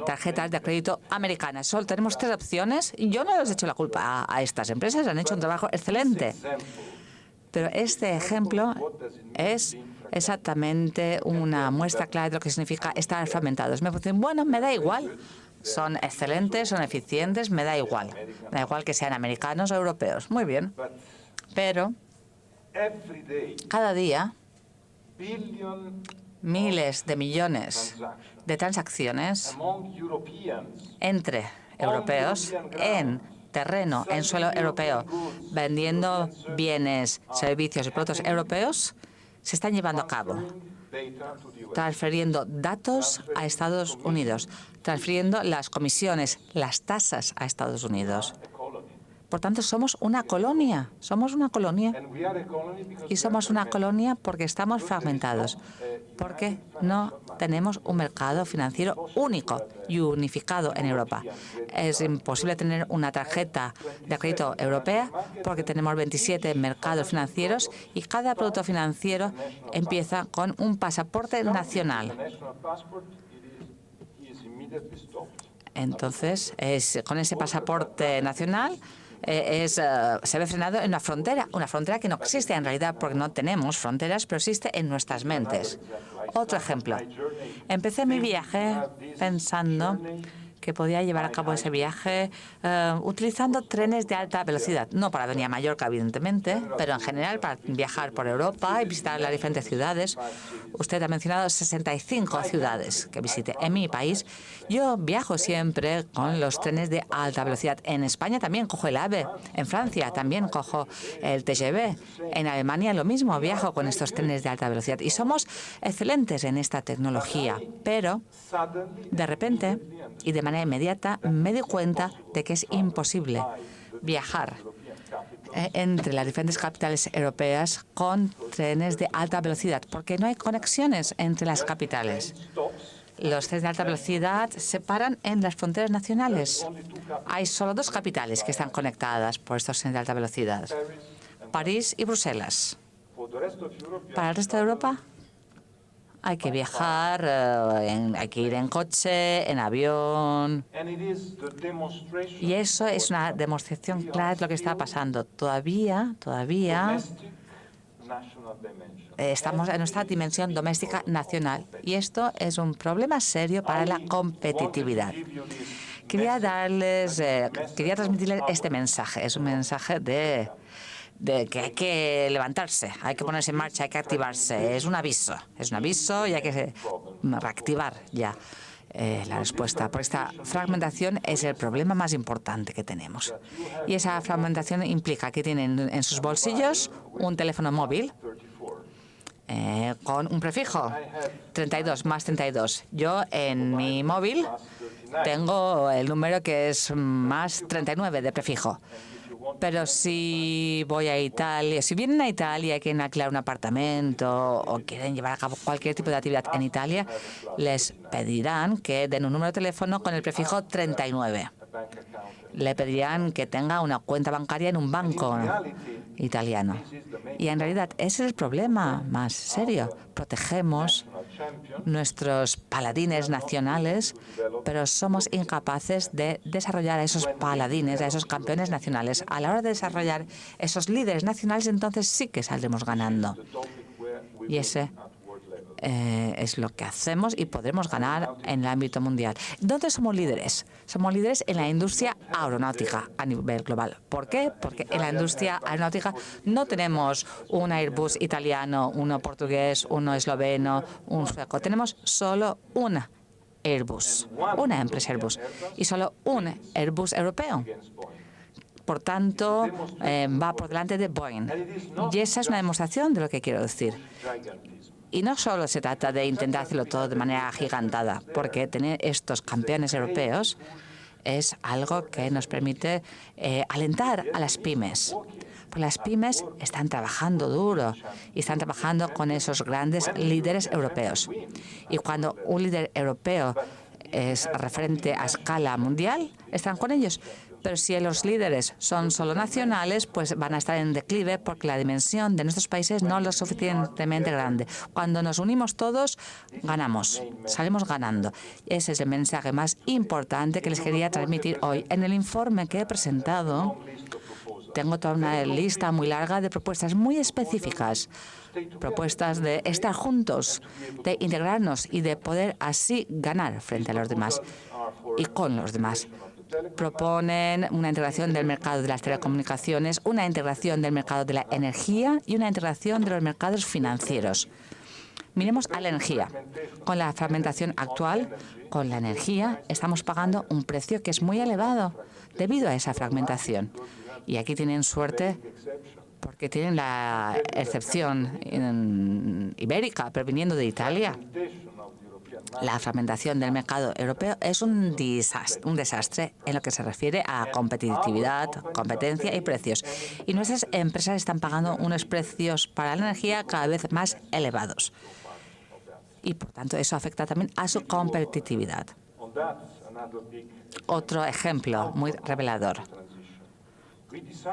tarjetas de crédito americanas. Solo tenemos 3 opciones y yo no les echo la culpa a estas empresas, han hecho un trabajo excelente. Pero este ejemplo es exactamente una muestra clara de lo que significa estar fragmentados. Me dicen, bueno, me da igual. Son excelentes, son eficientes, me da igual. Me da igual que sean americanos o europeos. Muy bien. Pero cada día miles de millones de transacciones entre europeos en terreno, en suelo europeo, vendiendo bienes, servicios y productos europeos, se están llevando a cabo, transfiriendo datos a Estados Unidos, transfiriendo las comisiones, las tasas a Estados Unidos, Por tanto, somos una colonia. Somos una colonia. Y somos una colonia porque estamos fragmentados, porque no tenemos un mercado financiero único y unificado en Europa. Es imposible tener una tarjeta de crédito europea porque tenemos 27 mercados financieros y cada producto financiero empieza con un pasaporte nacional. Entonces, con ese pasaporte nacional se ve frenado en una frontera que no existe en realidad porque no tenemos fronteras, pero existe en nuestras mentes. Otro ejemplo. Empecé mi viaje pensando que podía llevar a cabo ese viaje utilizando trenes de alta velocidad. No para venir a Mallorca, evidentemente, pero en general para viajar por Europa y visitar las diferentes ciudades. Usted ha mencionado 65 ciudades que visite. En mi país, yo viajo siempre con los trenes de alta velocidad. En España también cojo el AVE. En Francia también cojo el TGV. En Alemania lo mismo, viajo con estos trenes de alta velocidad. Y somos excelentes en esta tecnología. Pero, de repente, y de manera inmediata, me di cuenta de que es imposible viajar entre las diferentes capitales europeas con trenes de alta velocidad, porque no hay conexiones entre las capitales. Los trenes de alta velocidad se paran en las fronteras nacionales. Hay solo 2 capitales que están conectadas por estos trenes de alta velocidad: París y Bruselas. Para el resto de Europa hay que viajar, hay que ir en coche, en avión. Y eso es una demostración clara de lo que está pasando. Todavía estamos en nuestra dimensión doméstica nacional. Y esto es un problema serio para la competitividad. Quería transmitirles este mensaje. Es un mensaje de que hay que levantarse, hay que ponerse en marcha, hay que activarse. Es un aviso y hay que reactivar ya la respuesta. Porque esta fragmentación es el problema más importante que tenemos. Y esa fragmentación implica que tienen en sus bolsillos un teléfono móvil con un prefijo 32 más 32. Yo en mi móvil tengo el número que es más 39 de prefijo. Pero si voy a Italia, si vienen a Italia y quieren alquilar un apartamento o quieren llevar a cabo cualquier tipo de actividad en Italia, les pedirán que den un número de teléfono con el prefijo 39. Le pedirán que tenga una cuenta bancaria en un banco italiano. Y en realidad ese es el problema más serio. Protegemos nuestros paladines nacionales, pero somos incapaces de desarrollar a esos paladines, a esos campeones nacionales. A la hora de desarrollar esos líderes nacionales, entonces sí que saldremos ganando. Y ese es lo que hacemos y podremos ganar en el ámbito mundial. ¿Dónde somos líderes? Somos líderes en la industria aeronáutica a nivel global. ¿Por qué? Porque en la industria aeronáutica no tenemos un Airbus italiano, uno portugués, uno esloveno, un sueco. Tenemos solo una Airbus, una empresa Airbus, y solo un Airbus europeo. Por tanto, va por delante de Boeing. Y esa es una demostración de lo que quiero decir. Y no solo se trata de intentar hacerlo todo de manera agigantada, porque tener estos campeones europeos es algo que nos permite alentar a las pymes. Pues las pymes están trabajando duro y están trabajando con esos grandes líderes europeos. Y cuando un líder europeo es referente a escala mundial, están con ellos. Pero si los líderes son solo nacionales, pues van a estar en declive porque la dimensión de nuestros países no es lo suficientemente grande. Cuando nos unimos todos, ganamos, salimos ganando. Ese es el mensaje más importante que les quería transmitir hoy. En el informe que he presentado, tengo toda una lista muy larga de propuestas muy específicas, propuestas de estar juntos, de integrarnos y de poder así ganar frente a los demás y con los demás. Proponen una integración del mercado de las telecomunicaciones, una integración del mercado de la energía y una integración de los mercados financieros. Miremos a la energía. Con la fragmentación actual, con la energía, estamos pagando un precio que es muy elevado debido a esa fragmentación. Y aquí tienen suerte porque tienen la excepción ibérica, pero viniendo de Italia. La fragmentación del mercado europeo es un desastre en lo que se refiere a competitividad, competencia y precios. Y nuestras empresas están pagando unos precios para la energía cada vez más elevados. Y, por tanto, eso afecta también a su competitividad. Otro ejemplo muy revelador.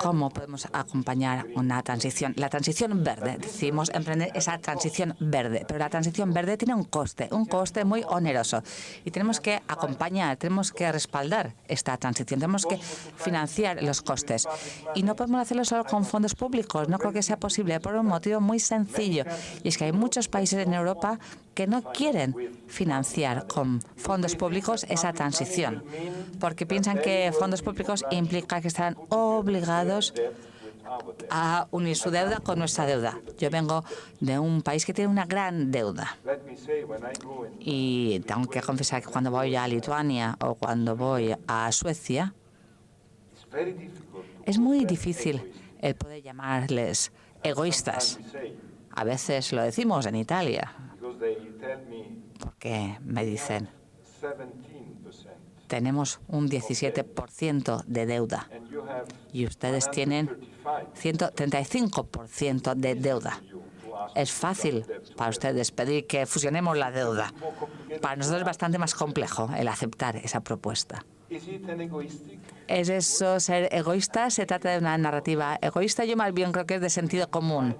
¿Cómo podemos acompañar una transición? La transición verde. Decidimos emprender esa transición verde, pero la transición verde tiene un coste muy oneroso. Y tenemos que acompañar, tenemos que respaldar esta transición, tenemos que financiar los costes. Y no podemos hacerlo solo con fondos públicos. No creo que sea posible por un motivo muy sencillo. Y es que hay muchos países en Europa que no quieren financiar con fondos públicos esa transición, porque piensan que fondos públicos implica que estarán obligados a unir su deuda con nuestra deuda. Yo vengo de un país que tiene una gran deuda y tengo que confesar que cuando voy a Lituania o cuando voy a Suecia es muy difícil el poder llamarles egoístas. A veces lo decimos en Italia, porque me dicen, tenemos un 17% de deuda y ustedes tienen 135% de deuda. Es fácil para ustedes pedir que fusionemos la deuda. Para nosotros es bastante más complejo el aceptar esa propuesta. ¿Es eso ser egoísta? ¿Se trata de una narrativa egoísta? Yo más bien creo que es de sentido común.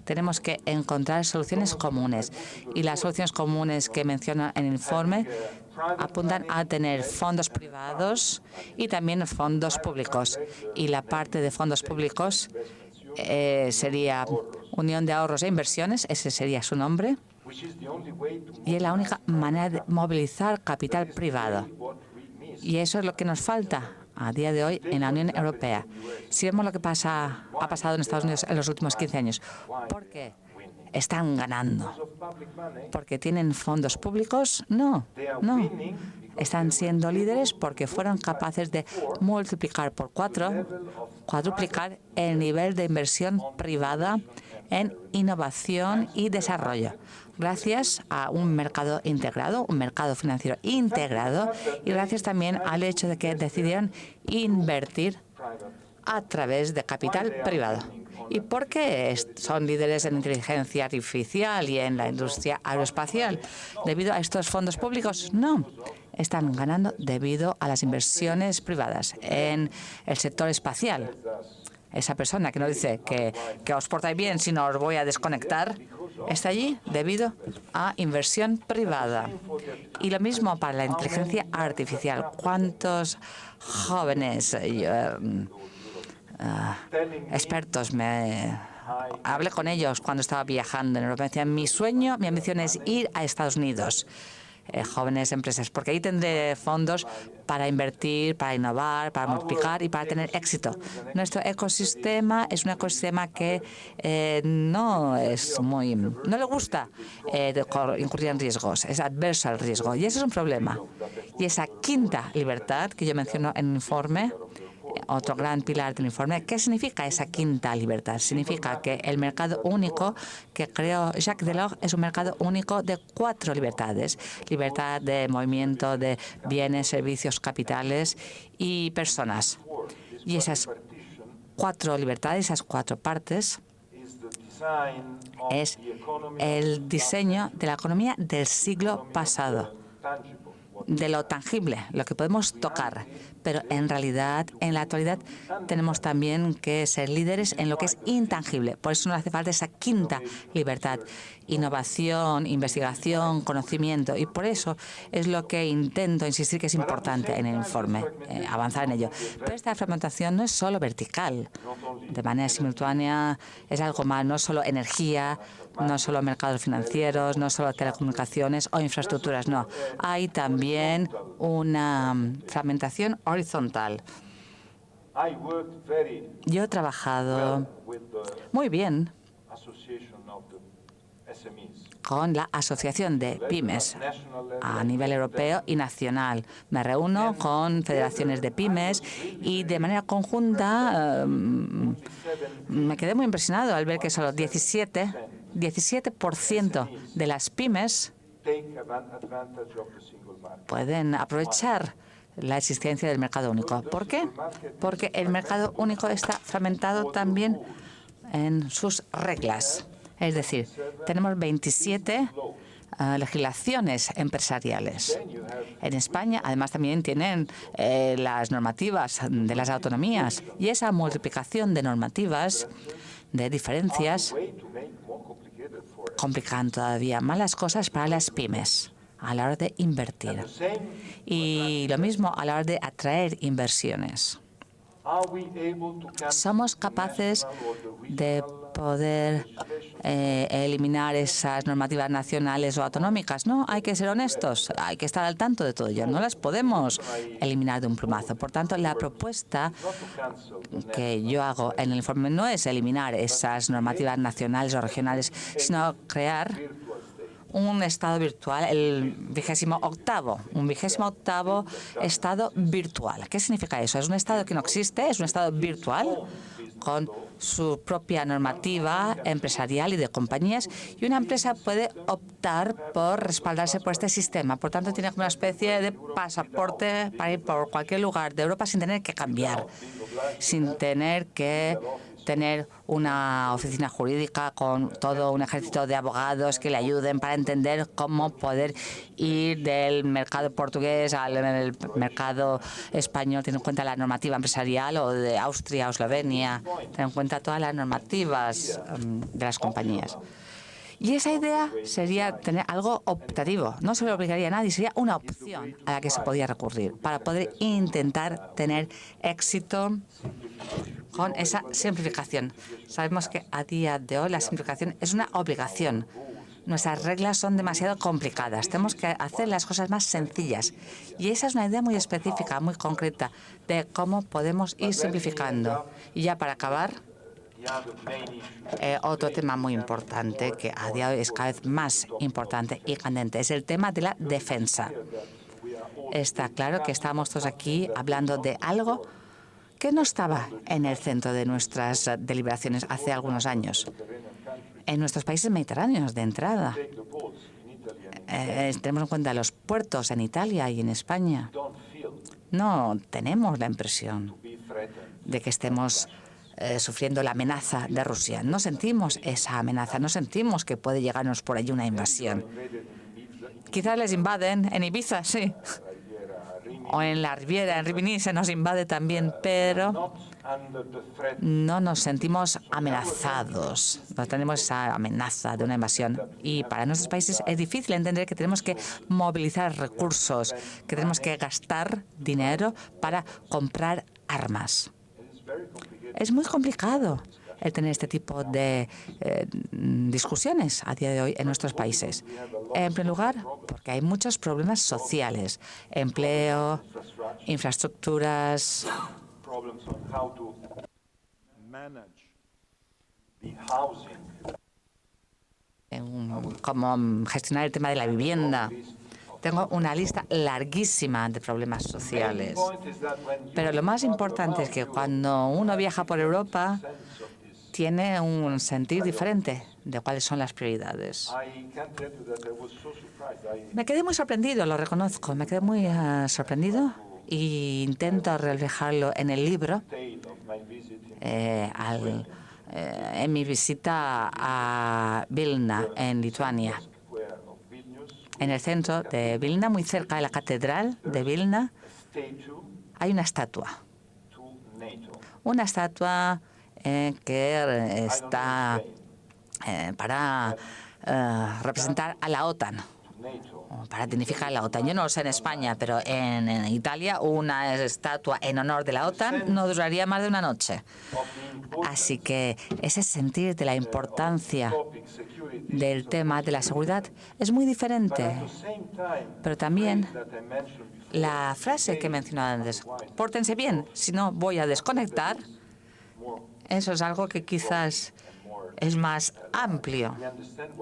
Tenemos que encontrar soluciones comunes. Y las soluciones comunes que menciona el informe apuntan a tener fondos privados y también fondos públicos. Y la parte de fondos públicos sería Unión de Ahorros e Inversiones, ese sería su nombre. Y es la única manera de movilizar capital privado. Y eso es lo que nos falta a día de hoy en la Unión Europea. Si vemos lo que ha pasado en Estados Unidos en los últimos 15 años, ¿por qué están ganando? ¿Porque tienen fondos públicos? No, no. Están siendo líderes porque fueron capaces de multiplicar por 4, cuadruplicar el nivel de inversión privada en innovación y desarrollo, gracias a un mercado integrado, un mercado financiero integrado, y gracias también al hecho de que decidieron invertir a través de capital privado. ¿Y por qué son líderes en inteligencia artificial y en la industria aeroespacial? ¿Debido a estos fondos públicos? No. Están ganando debido a las inversiones privadas en el sector espacial. Esa persona que nos dice que os portáis bien si no os voy a desconectar, está allí debido a inversión privada. Y lo mismo para la inteligencia artificial. ¿Cuántos jóvenes expertos hablé con ellos cuando estaba viajando en Europa? Me decían, mi sueño, mi ambición es ir a Estados Unidos. Jóvenes empresas, porque ahí tendré fondos para invertir, para innovar, para multiplicar y para tener éxito. Nuestro ecosistema es un ecosistema que no le gusta incurrir en riesgos, es adverso al riesgo, y eso es un problema. Y esa quinta libertad que yo menciono en el informe, otro gran pilar del informe, ¿qué significa esa quinta libertad? Significa que el mercado único que creó Jacques Delors es un mercado único de 4 libertades. Libertad de movimiento de bienes, servicios, capitales y personas. Y esas 4 libertades, esas 4 partes, es el diseño de la economía del siglo pasado, de lo tangible, lo que podemos tocar. Pero en realidad, en la actualidad, tenemos también que ser líderes en lo que es intangible. Por eso nos hace falta esa quinta libertad. Innovación, investigación, conocimiento. Y por eso es lo que intento insistir que es importante en el informe, avanzar en ello. Pero esta fragmentación no es solo vertical. De manera simultánea es algo más, no solo energía, no solo mercados financieros, no solo telecomunicaciones o infraestructuras, no. Hay también una fragmentación horizontal. Yo he trabajado muy bien con la Asociación de Pymes a nivel europeo y nacional. Me reúno con federaciones de pymes y de manera conjunta me quedé muy impresionado al ver que solo 17% de las pymes pueden aprovechar la existencia del mercado único. ¿Por qué? Porque el mercado único está fragmentado también en sus reglas. Es decir, tenemos 27 legislaciones empresariales. En España, además, también tienen las normativas de las autonomías, y esa multiplicación de normativas, de diferencias, complican todavía más las cosas para las pymes a la hora de invertir. Y lo mismo a la hora de atraer inversiones. ¿Somos capaces de poder eliminar esas normativas nacionales o autonómicas? No, hay que ser honestos, hay que estar al tanto de todo ello. No las podemos eliminar de un plumazo. Por tanto, la propuesta que yo hago en el informe no es eliminar esas normativas nacionales o regionales, sino crear un estado virtual, el 28º, un 28º estado virtual. ¿Qué significa eso? Es un estado que no existe, es un estado virtual con su propia normativa empresarial y de compañías, y una empresa puede optar por respaldarse por este sistema. Por tanto, tiene una especie de pasaporte para ir por cualquier lugar de Europa sin tener que cambiar, sin tener que tener una oficina jurídica con todo un ejército de abogados que le ayuden para entender cómo poder ir del mercado portugués al mercado español, teniendo en cuenta la normativa empresarial, o de Austria o Eslovenia, teniendo en cuenta todas las normativas de las compañías. Y esa idea sería tener algo optativo. No se le obligaría a nadie, sería una opción a la que se podía recurrir para poder intentar tener éxito con esa simplificación. Sabemos que a día de hoy la simplificación es una obligación. Nuestras reglas son demasiado complicadas. Tenemos que hacer las cosas más sencillas. Y esa es una idea muy específica, muy concreta, de cómo podemos ir simplificando. Y ya para acabar, otro tema muy importante que a día de hoy es cada vez más importante y candente es el tema de la defensa. Está claro que estamos todos aquí hablando de algo que no estaba en el centro de nuestras deliberaciones hace algunos años. En nuestros países mediterráneos, de entrada, tenemos en cuenta los puertos en Italia y en España. No tenemos la impresión de que estemos sufriendo la amenaza de Rusia. No sentimos esa amenaza, no sentimos que puede llegarnos por allí una invasión. Quizás les invaden en Ibiza, sí, o en la Riviera, en Rimini se nos invade también, pero no nos sentimos amenazados, no tenemos esa amenaza de una invasión. Y para nuestros países es difícil entender que tenemos que movilizar recursos, que tenemos que gastar dinero para comprar armas. Es muy complicado el tener este tipo de discusiones a día de hoy en nuestros países. En primer lugar, porque hay muchos problemas sociales, empleo, infraestructuras, cómo gestionar el tema de la vivienda. Tengo una lista larguísima de problemas sociales. Pero lo más importante es que cuando uno viaja por Europa, tiene un sentir diferente de cuáles son las prioridades. Me quedé muy sorprendido, lo reconozco, me quedé muy sorprendido e intento reflejarlo en el libro en mi visita a Vilna, en Lituania. En el centro de Vilna, muy cerca de la catedral de Vilna, hay una estatua. Una estatua que está para representar a la OTAN, para dignificar a la OTAN. Yo no lo sé en España, pero en Italia una estatua en honor de la OTAN no duraría más de una noche. Así que ese sentir de la importancia del tema de la seguridad es muy diferente. Pero también la frase que he mencionado antes, pórtense bien, si no voy a desconectar, eso es algo que quizás es más amplio,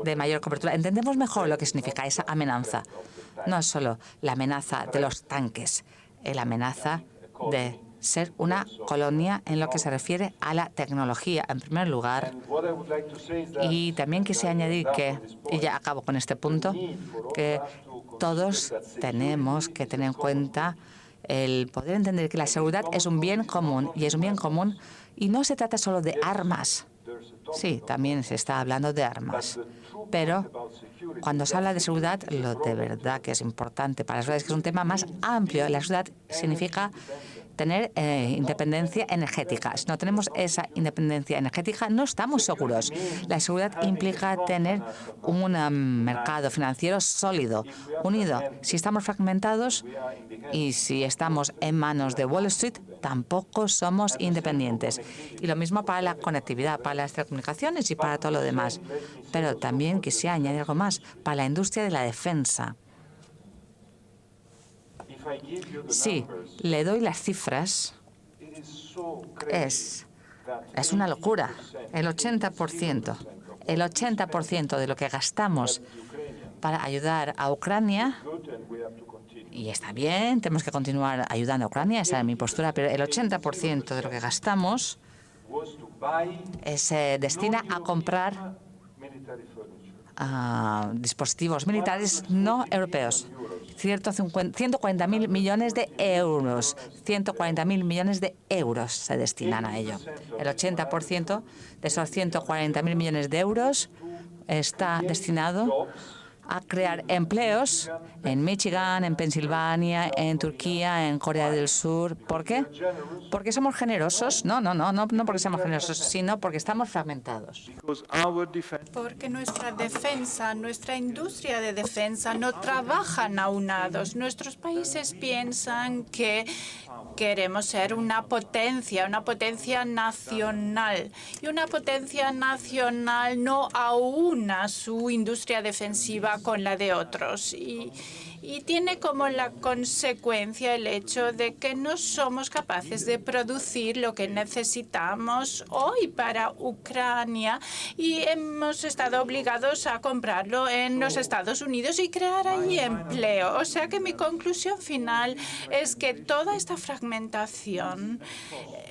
de mayor cobertura. Entendemos mejor lo que significa esa amenaza. No es solo la amenaza de los tanques, es la amenaza de ser una colonia en lo que se refiere a la tecnología, en primer lugar. Y también quise añadir que, y ya acabo con este punto, que todos tenemos que tener en cuenta el poder entender que la seguridad es un bien común, y es un bien común, y no se trata solo de armas. Sí, también se está hablando de armas, pero cuando se habla de seguridad, lo de verdad que es importante para la seguridad es que es un tema más amplio. La seguridad significa tener independencia energética. Si no tenemos esa independencia energética, no estamos seguros. La seguridad implica tener un mercado financiero sólido, unido. Si estamos fragmentados y si estamos en manos de Wall Street, tampoco somos independientes. Y lo mismo para la conectividad, para las telecomunicaciones y para todo lo demás. Pero también quisiera añadir algo más, para la industria de la defensa. Sí, le doy las cifras. Es una locura. El 80% de lo que gastamos para ayudar a Ucrania, y está bien, tenemos que continuar ayudando a Ucrania, esa es mi postura, pero el 80% de lo que gastamos se destina a comprar dispositivos militares no europeos. 140.000 millones de euros. 140.000 millones de euros se destinan a ello. El 80% de esos 140.000 millones de euros está destinado a crear empleos en Michigan, en Pensilvania, en Turquía, en Corea del Sur. ¿Por qué? ¿Porque somos generosos? No porque seamos generosos, sino porque estamos fragmentados. Porque nuestra defensa, nuestra industria de defensa no trabajan aunados. Nuestros países piensan que queremos ser una potencia nacional. Y una potencia nacional no aúna su industria defensiva con la de otros. Y tiene como la consecuencia el hecho de que no somos capaces de producir lo que necesitamos hoy para Ucrania y hemos estado obligados a comprarlo en los Estados Unidos y crear allí empleo. O sea que mi conclusión final es que toda esta fragmentación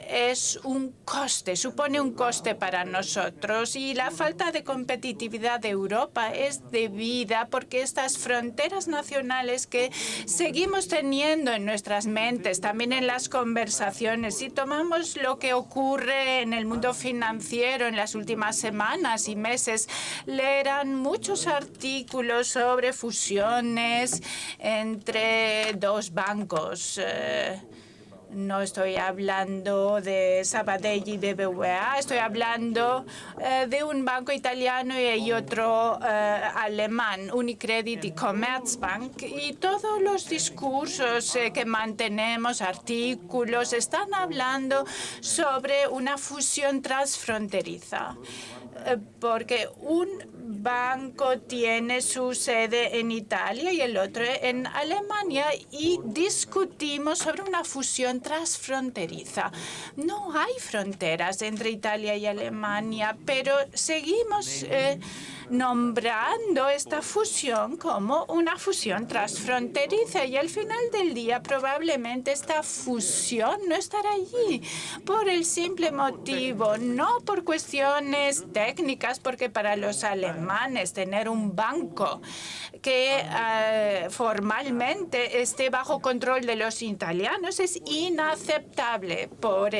es un coste, supone un coste para nosotros, y la falta de competitividad de Europa es debida porque estas fronteras nacionales que seguimos teniendo en nuestras mentes, también en las conversaciones. Si tomamos lo que ocurre en el mundo financiero en las últimas semanas y meses, leerán muchos artículos sobre fusiones entre dos bancos. No estoy hablando de Sabadell y BBVA, estoy hablando de un banco italiano y otro alemán, Unicredit y Commerzbank. Y todos los discursos que mantenemos, artículos, están hablando sobre una fusión transfronteriza. Porque un banco tiene su sede en Italia y el otro en Alemania y discutimos sobre una fusión transfronteriza. No hay fronteras entre Italia y Alemania, pero seguimos nombrando esta fusión como una fusión transfronteriza y al final del día probablemente esta fusión no estará allí por el simple motivo, no por cuestiones técnicas, porque para los alemanes tener un banco que formalmente esté bajo control de los italianos es inaceptable por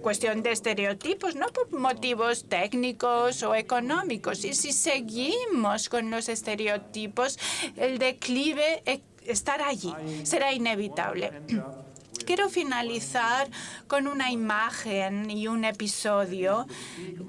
cuestión de estereotipos, no por motivos técnicos o económicos. Y si seguimos con los estereotipos, el declive estará allí, será inevitable. Quiero finalizar con una imagen y un episodio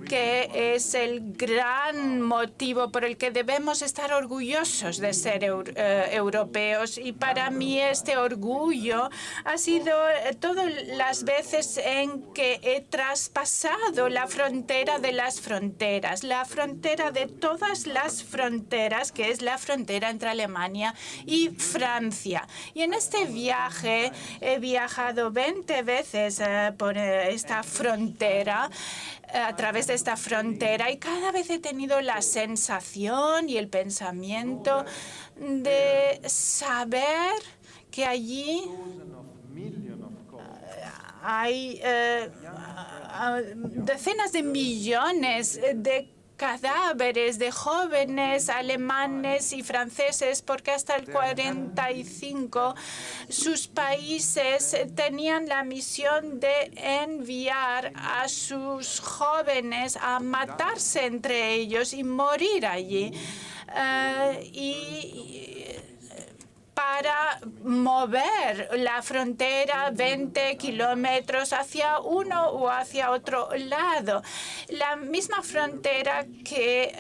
que es el gran motivo por el que debemos estar orgullosos de ser europeos. Y para mí este orgullo ha sido todas las veces en que he traspasado la frontera de las fronteras, la frontera de todas las fronteras, que es la frontera entre Alemania y Francia. Y en este viaje he viajado 20 veces por esta frontera, a través de esta frontera, y cada vez he tenido la sensación y el pensamiento de saber que allí hay decenas de millones de cadáveres de jóvenes alemanes y franceses, porque hasta el 45 sus países tenían la misión de enviar a sus jóvenes a matarse entre ellos y morir allí. Para mover la frontera 20 kilómetros hacia uno o hacia otro lado. La misma frontera que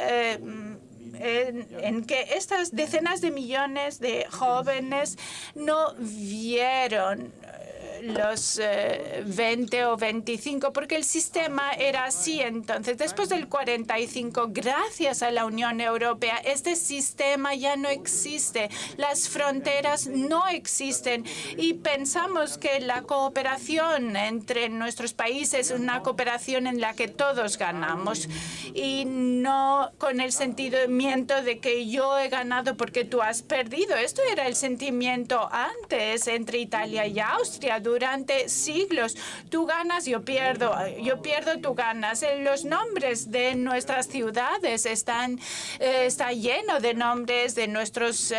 en que estas decenas de millones de jóvenes no vieron los 20 o 25, porque el sistema era así. Entonces, después del 45, gracias a la Unión Europea, este sistema ya no existe. Las fronteras no existen y pensamos que la cooperación entre nuestros países es una cooperación en la que todos ganamos y no con el sentimiento de que yo he ganado porque tú has perdido. Esto era el sentimiento antes entre Italia y Austria. Durante siglos, tú ganas, yo pierdo, tú ganas. Los nombres de nuestras ciudades está lleno de nombres de nuestros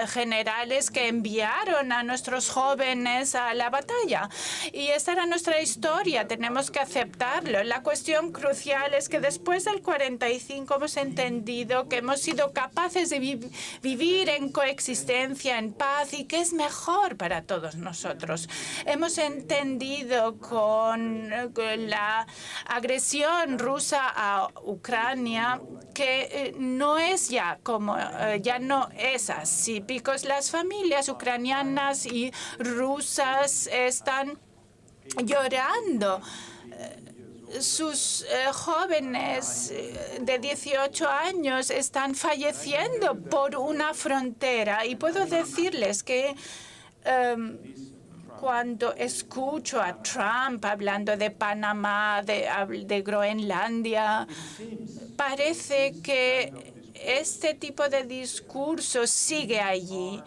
generales que enviaron a nuestros jóvenes a la batalla. Y esta era nuestra historia, tenemos que aceptarlo. La cuestión crucial es que después del 45 hemos entendido que hemos sido capaces de vivir en coexistencia, en paz, y que es mejor para todos nosotros. Hemos entendido con la agresión rusa a Ucrania que no es ya como, ya no es así, porque las familias ucranianas y rusas están llorando. Sus jóvenes de 18 años están falleciendo por una frontera, y puedo decirles que cuando escucho a Trump hablando de Panamá, de Groenlandia, parece que este tipo de discurso sigue allí.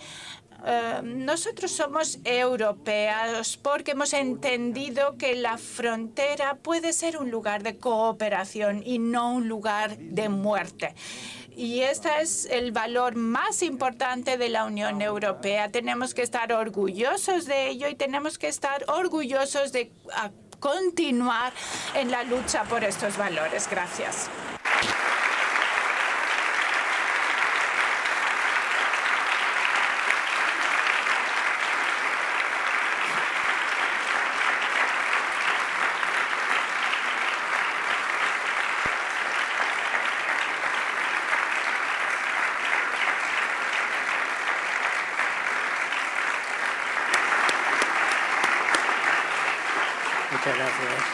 Nosotros somos europeos porque hemos entendido que la frontera puede ser un lugar de cooperación y no un lugar de muerte. Y este es el valor más importante de la Unión Europea. Tenemos que estar orgullosos de ello y tenemos que estar orgullosos de continuar en la lucha por estos valores. Gracias. Muchas gracias.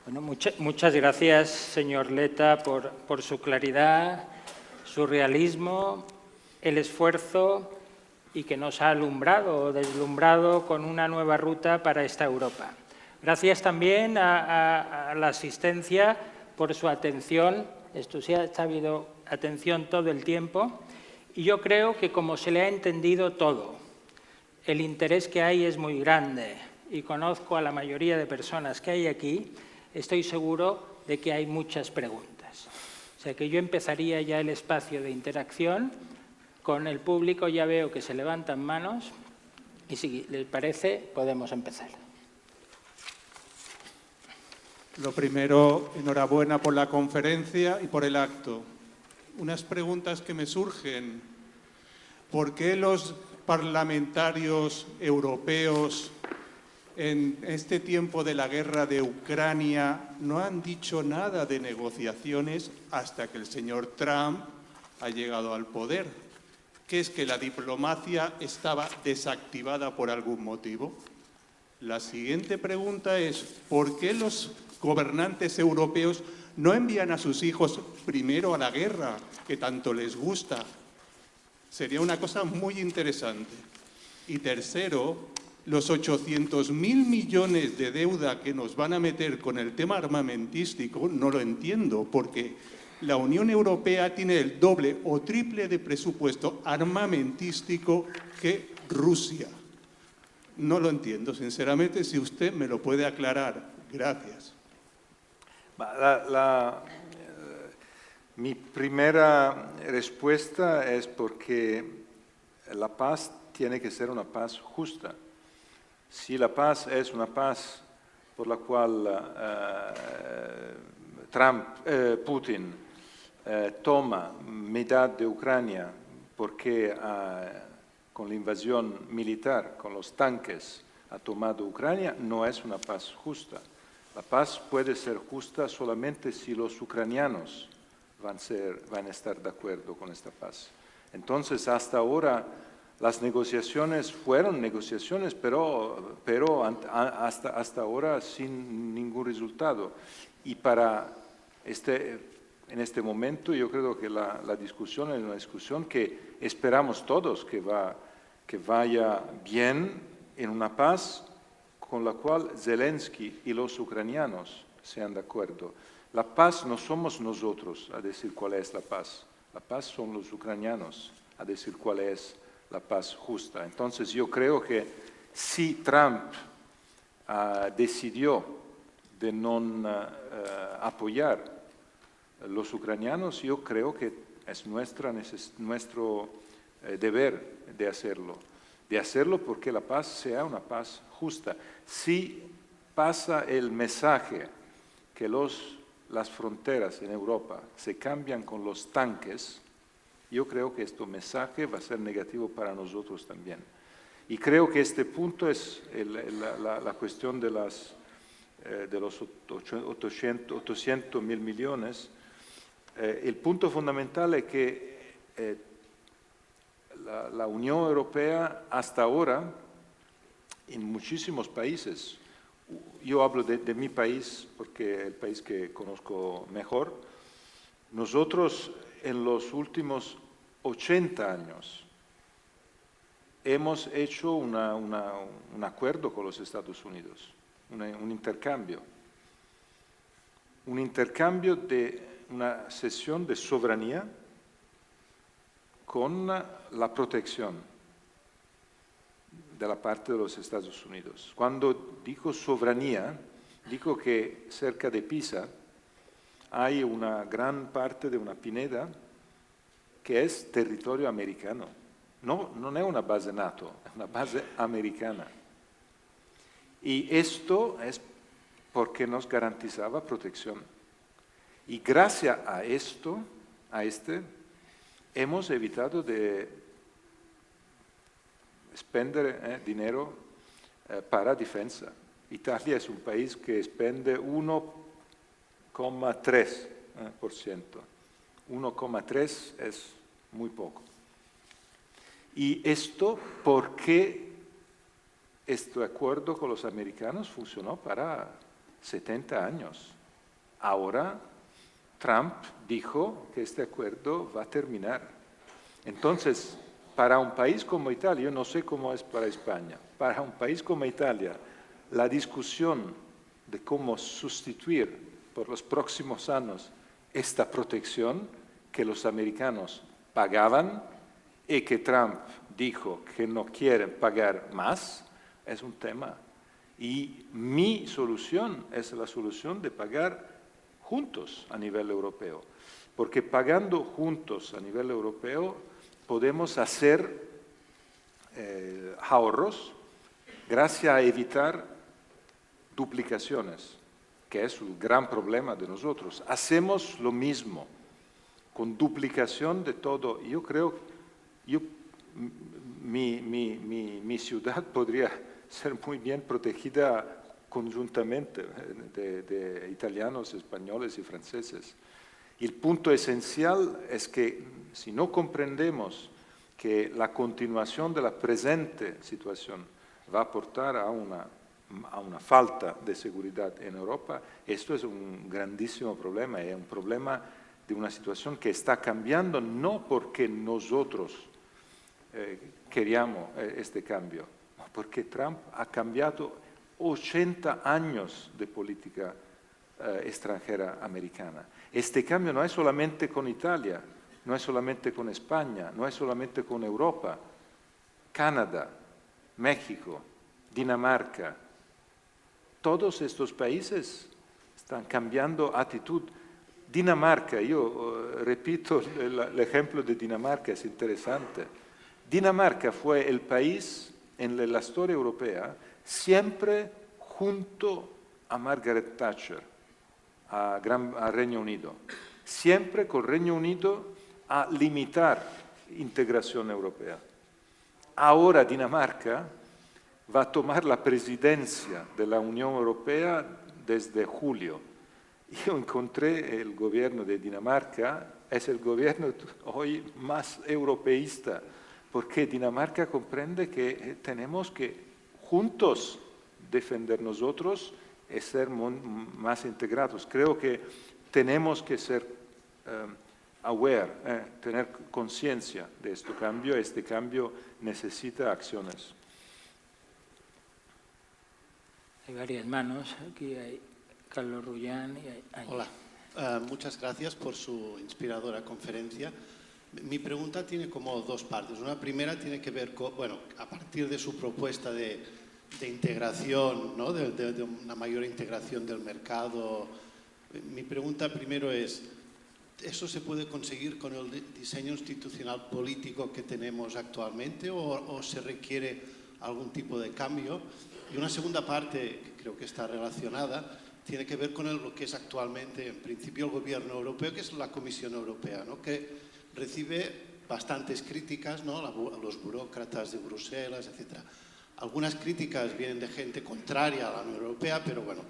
Bueno, muchas gracias, señor Letta, por su claridad, su realismo, el esfuerzo y que nos ha alumbrado o deslumbrado con una nueva ruta para esta Europa. Gracias también a la asistencia por su atención. Esto sí ha habido atención todo el tiempo y yo creo que como se le ha entendido todo, el interés que hay es muy grande y conozco a la mayoría de personas que hay aquí, estoy seguro de que hay muchas preguntas. O sea que yo empezaría ya el espacio de interacción con el público, ya veo que se levantan manos y si les parece podemos empezar. Lo primero, enhorabuena por la conferencia y por el acto. Unas preguntas que me surgen. ¿Por qué los parlamentarios europeos en este tiempo de la guerra de Ucrania no han dicho nada de negociaciones hasta que el señor Trump ha llegado al poder? ¿Qué es que la diplomacia estaba desactivada por algún motivo? La siguiente pregunta es, ¿por qué los gobernantes europeos no envían a sus hijos primero a la guerra, que tanto les gusta? Sería una cosa muy interesante. Y tercero, los 800.000 millones de deuda que nos van a meter con el tema armamentístico, no lo entiendo, porque la Unión Europea tiene el doble o triple de presupuesto armamentístico que Rusia. No lo entiendo, sinceramente, si usted me lo puede aclarar. Gracias. Mi primera respuesta es porque la paz tiene que ser una paz justa. Si la paz es una paz por la cual Putin toma mitad de Ucrania porque con la invasión militar, con los tanques, ha tomado Ucrania, no es una paz justa. La paz puede ser justa solamente si los ucranianos van a estar de acuerdo con esta paz. Entonces, hasta ahora, las negociaciones fueron negociaciones, pero hasta ahora sin ningún resultado. Y en este momento yo creo que la discusión es una discusión que esperamos todos que vaya bien en una paz con la cual Zelensky y los ucranianos sean de acuerdo. La paz no somos nosotros a decir cuál es la paz. La paz son los ucranianos a decir cuál es la paz justa. Entonces yo creo que si Trump decidió de no apoyar a los ucranianos, yo creo que es nuestro deber de hacerlo porque la paz sea una paz justa. Si pasa el mensaje que las fronteras en Europa se cambian con los tanques, yo creo que este mensaje va a ser negativo para nosotros también. Y creo que este punto es la cuestión de los 800 mil millones. El punto fundamental es que la Unión Europea hasta ahora, en muchísimos países, yo hablo de mi país porque es el país que conozco mejor, nosotros en los últimos 80 años hemos hecho un acuerdo con los Estados Unidos, un intercambio de una cesión de soberanía con la protección de la parte de los Estados Unidos. Cuando digo soberanía, digo que cerca de Pisa hay una gran parte de una pineda que es territorio americano. No es una base NATO, es una base americana. Y esto es porque nos garantizaba protección. Y gracias a esto, hemos evitado de expender dinero para defensa. Italia es un país que expende 1,3%. 1,3 es muy poco. Y esto porque este acuerdo con los americanos funcionó para 70 años. Ahora Trump dijo que este acuerdo va a terminar. Entonces, para un país como Italia, yo no sé cómo es para España, para un país como Italia, la discusión de cómo sustituir por los próximos años esta protección que los americanos pagaban y que Trump dijo que no quieren pagar más, es un tema. Y mi solución es la solución de pagar juntos a nivel europeo, porque pagando juntos a nivel europeo podemos hacer ahorros gracias a evitar duplicaciones, que es un gran problema de nosotros. Hacemos lo mismo, con duplicación de todo. Yo creo, mi ciudad podría ser muy bien protegida conjuntamente de italianos, españoles y franceses. Y el punto esencial es que si no comprendemos que la continuación de la presente situación va a aportar a una falta de seguridad en Europa, esto es un grandísimo problema, es un problema de una situación que está cambiando no porque nosotros queríamos este cambio, porque Trump ha cambiado 80 años de política extranjera americana. Este cambio no es solamente con Italia, no es solamente con España, no es solamente con Europa. Canadá, México, Dinamarca, todos estos países están cambiando actitud. Dinamarca, yo repito el ejemplo de Dinamarca, es interesante. Dinamarca fue el país en la historia europea siempre junto a Margaret Thatcher, a Reino Unido. Siempre con Reino Unido a limitar integración europea. Ahora Dinamarca va a tomar la presidencia de la Unión Europea desde julio. Yo encontré el gobierno de Dinamarca, es el gobierno hoy más europeísta, porque Dinamarca comprende que tenemos que juntos defender nosotros y ser más integrados. Creo que tenemos que ser aware, tener conciencia de este cambio necesita acciones. Hay varias manos, aquí hay Carlos Rullán y hay... Hola, muchas gracias por su inspiradora conferencia. Mi pregunta tiene como dos partes. Una primera tiene que ver con, bueno, a partir de su propuesta de integración, ¿no? de una mayor integración del mercado. Mi pregunta primero es, ¿eso se puede conseguir con el diseño institucional político que tenemos actualmente o se requiere algún tipo de cambio? Y una segunda parte, que creo que está relacionada, tiene que ver con lo que es actualmente, en principio, el gobierno europeo, que es la Comisión Europea, ¿no? Que recibe bastantes críticas, ¿no? A los burócratas de Bruselas, etc. Algunas críticas vienen de gente contraria a la Unión Europea, pero bueno,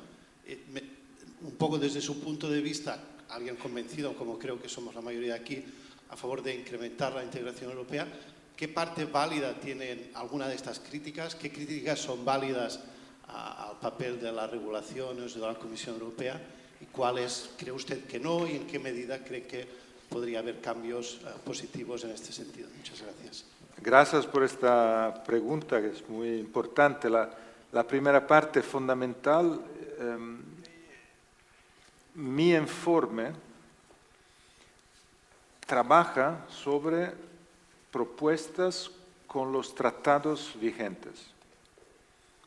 un poco desde su punto de vista, alguien convencido, como creo que somos la mayoría aquí, a favor de incrementar la integración europea, ¿qué parte válida tienen alguna de estas críticas? ¿Qué críticas son válidas al papel de las regulaciones de la Comisión Europea? ¿Y cuáles cree usted que no? ¿Y en qué medida cree que podría haber cambios positivos en este sentido? Muchas gracias. Gracias por esta pregunta, que es muy importante. La primera parte fundamental, mi informe trabaja sobre propuestas con los tratados vigentes,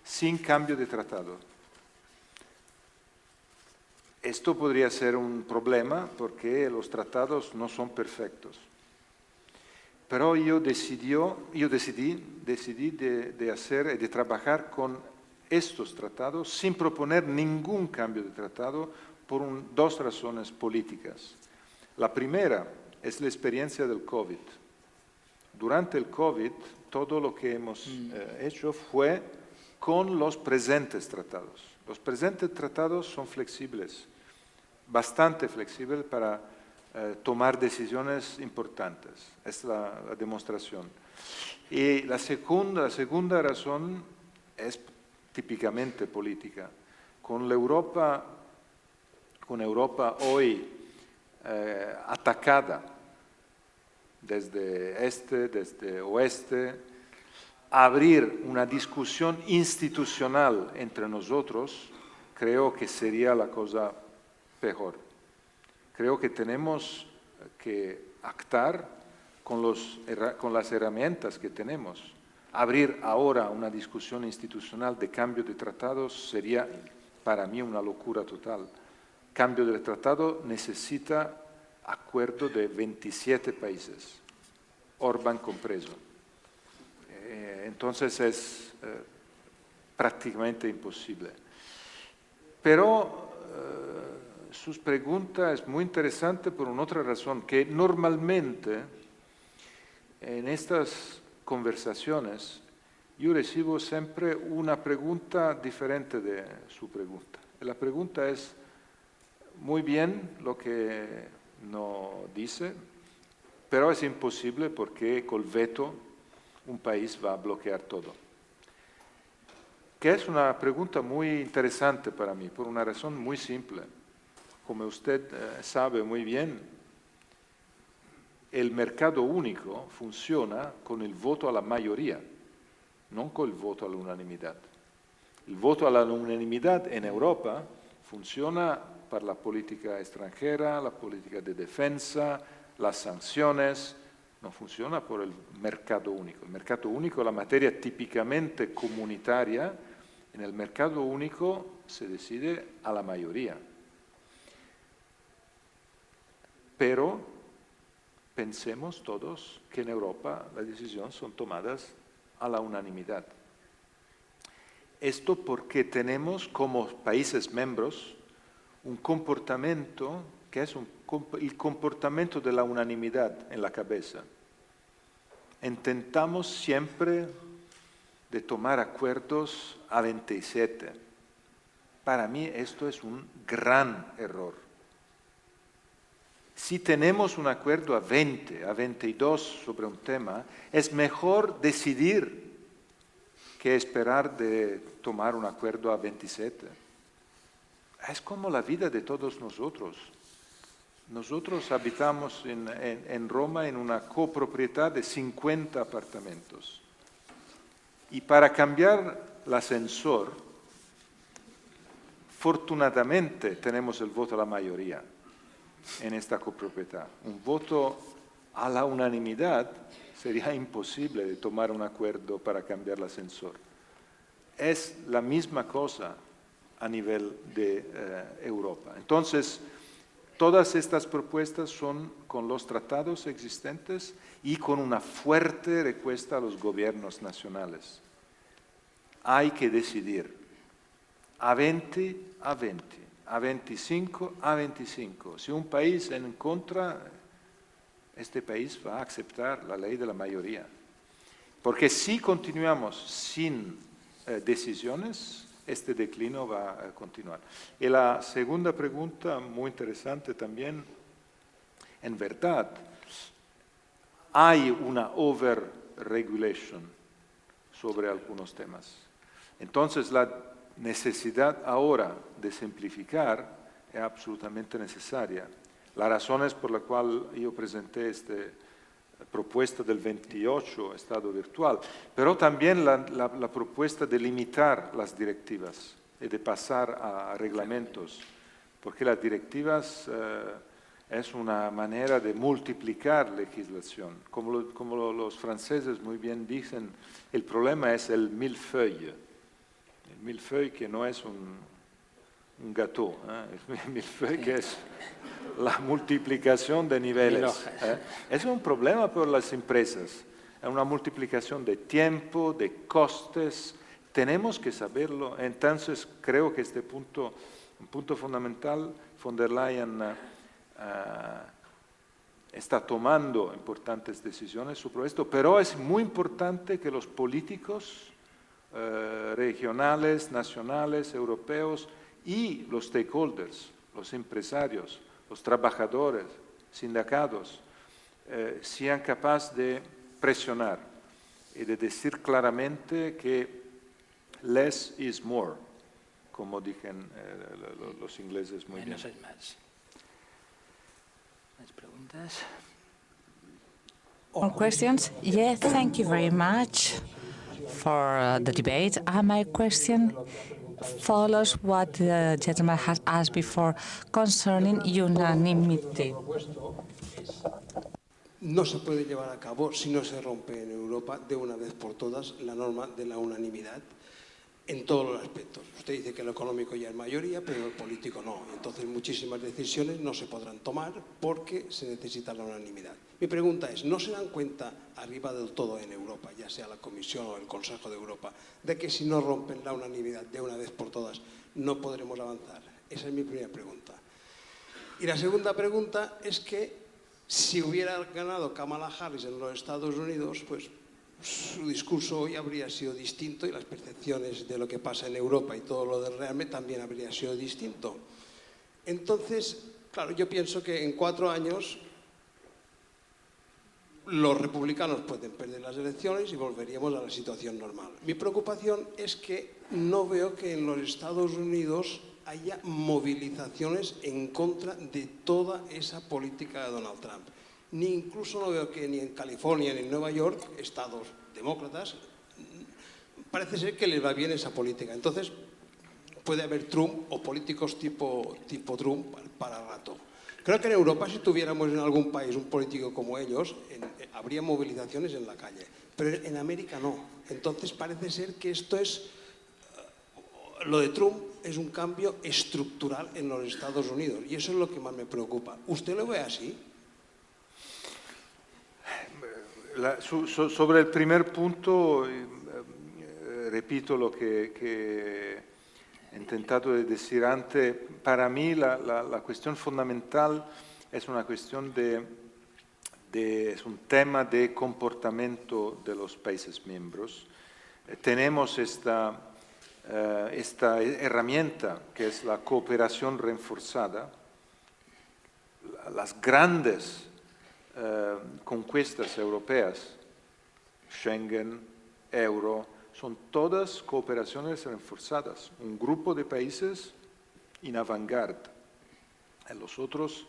sin cambio de tratado. Esto podría ser un problema porque los tratados no son perfectos. Pero yo decidí de trabajar con estos tratados sin proponer ningún cambio de tratado por dos razones políticas. La primera es la experiencia del COVID. Durante el COVID, todo lo que hemos hecho fue con los presentes tratados. Los presentes tratados son flexibles, bastante flexibles para tomar decisiones importantes. Es la demostración. Y la segunda razón es típicamente política. Con Europa hoy atacada desde este, desde oeste, abrir una discusión institucional entre nosotros, creo que sería la cosa peor. Creo que tenemos que actuar con las herramientas que tenemos. Abrir ahora una discusión institucional de cambio de tratados sería para mí una locura total. Cambio de tratado necesita acuerdo de 27 países, Orbán compreso. Entonces es prácticamente imposible. Pero sus preguntas es muy interesante por una otra razón, que normalmente en estas conversaciones yo recibo siempre una pregunta diferente de su pregunta. La pregunta es, muy bien lo que no dice, pero es imposible porque con el veto un país va a bloquear todo. Que es una pregunta muy interesante para mí, por una razón muy simple. Como usted sabe muy bien, el mercado único funciona con el voto a la mayoría, no con el voto a la unanimidad. El voto a la unanimidad en Europa funciona para la política extranjera, la política de defensa, las sanciones, no funciona por el mercado único. El mercado único, la materia típicamente comunitaria, en el mercado único se decide a la mayoría. Pero pensemos todos que en Europa las decisiones son tomadas a la unanimidad. Esto porque tenemos como países miembros un comportamiento que es el comportamiento de la unanimidad en la cabeza. Intentamos siempre de tomar acuerdos a 27. Para mí esto es un gran error. Si tenemos un acuerdo a 20, a 22 sobre un tema, es mejor decidir que esperar de tomar un acuerdo a 27. Es como la vida de todos nosotros. Nosotros habitamos en Roma en una copropiedad de 50 apartamentos. Y para cambiar el ascensor, fortunadamente tenemos el voto a la mayoría en esta copropiedad. Un voto a la unanimidad sería imposible de tomar un acuerdo para cambiar el ascensor. Es la misma cosa a nivel de Europa. Entonces, todas estas propuestas son con los tratados existentes y con una fuerte respuesta a los gobiernos nacionales. Hay que decidir a 20, a 20. A 25, a 25. Si un país en contra, este país va a aceptar la ley de la mayoría. Porque si continuamos sin decisiones, este declino va a continuar. Y la segunda pregunta, muy interesante también, en verdad, hay una over-regulation sobre algunos temas. Entonces, la necesidad ahora de simplificar es absolutamente necesaria. La razón es por la cual yo presenté esta propuesta del 28 estado virtual, pero también la propuesta de limitar las directivas y de pasar a reglamentos, porque las directivas es una manera de multiplicar legislación. Como los franceses muy bien dicen, el problema es el millefeuille. El millefeuille que no es un gâteau, el millefeuille que es la multiplicación de niveles. Es un problema para las empresas, es una multiplicación de tiempo, de costes, tenemos que saberlo. Entonces creo que este punto, un punto fundamental, von der Leyen está tomando importantes decisiones sobre esto, pero es muy importante que los políticos regionales, nacionales, europeos y los stakeholders, los empresarios, los trabajadores, sindicatos, sean capaces de presionar y de decir claramente que less is more, como dicen los ingleses muy bien. Menos es más. ¿Más preguntas? More questions? Yes, thank you very much for the debate. My question follows what the gentleman has asked before concerning unanimity. No se puede llevar a cabo si no se rompe en Europa de una vez por todas la norma de la unanimidad en todos los aspectos. Usted dice que lo económico ya es mayoría, pero el político no. Entonces muchísimas decisiones no se podrán tomar porque se necesita la unanimidad. Mi pregunta es, ¿no se dan cuenta arriba del todo en Europa, ya sea la Comisión o el Consejo de Europa, de que si no rompen la unanimidad de una vez por todas no podremos avanzar? Esa es mi primera pregunta. Y la segunda pregunta es que si hubiera ganado Kamala Harris en los Estados Unidos, pues su discurso hoy habría sido distinto y las percepciones de lo que pasa en Europa y todo lo del realmente también habría sido distinto. Entonces, claro, yo pienso que en 4 años los republicanos pueden perder las elecciones y volveríamos a la situación normal. Mi preocupación es que no veo que en los Estados Unidos haya movilizaciones en contra de toda esa política de Donald Trump. Ni incluso no veo que ni en California ni en Nueva York, estados demócratas, parece ser que les va bien esa política. Entonces, puede haber Trump o políticos tipo Trump para rato. Creo que en Europa, si tuviéramos en algún país un político como ellos, habría movilizaciones en la calle. Pero en América no. Entonces parece ser que esto es... Lo de Trump es un cambio estructural en los Estados Unidos y eso es lo que más me preocupa. ¿Usted lo ve así? Sobre el primer punto, repito lo que he intentado decir antes. Para mí la cuestión fundamental es una cuestión es un tema de comportamiento de los países miembros. Tenemos esta herramienta que es la cooperación reforzada. Las grandes conquistas europeas, Schengen, euro, son todas cooperaciones reforzadas. Un grupo de países en avant-garde, los otros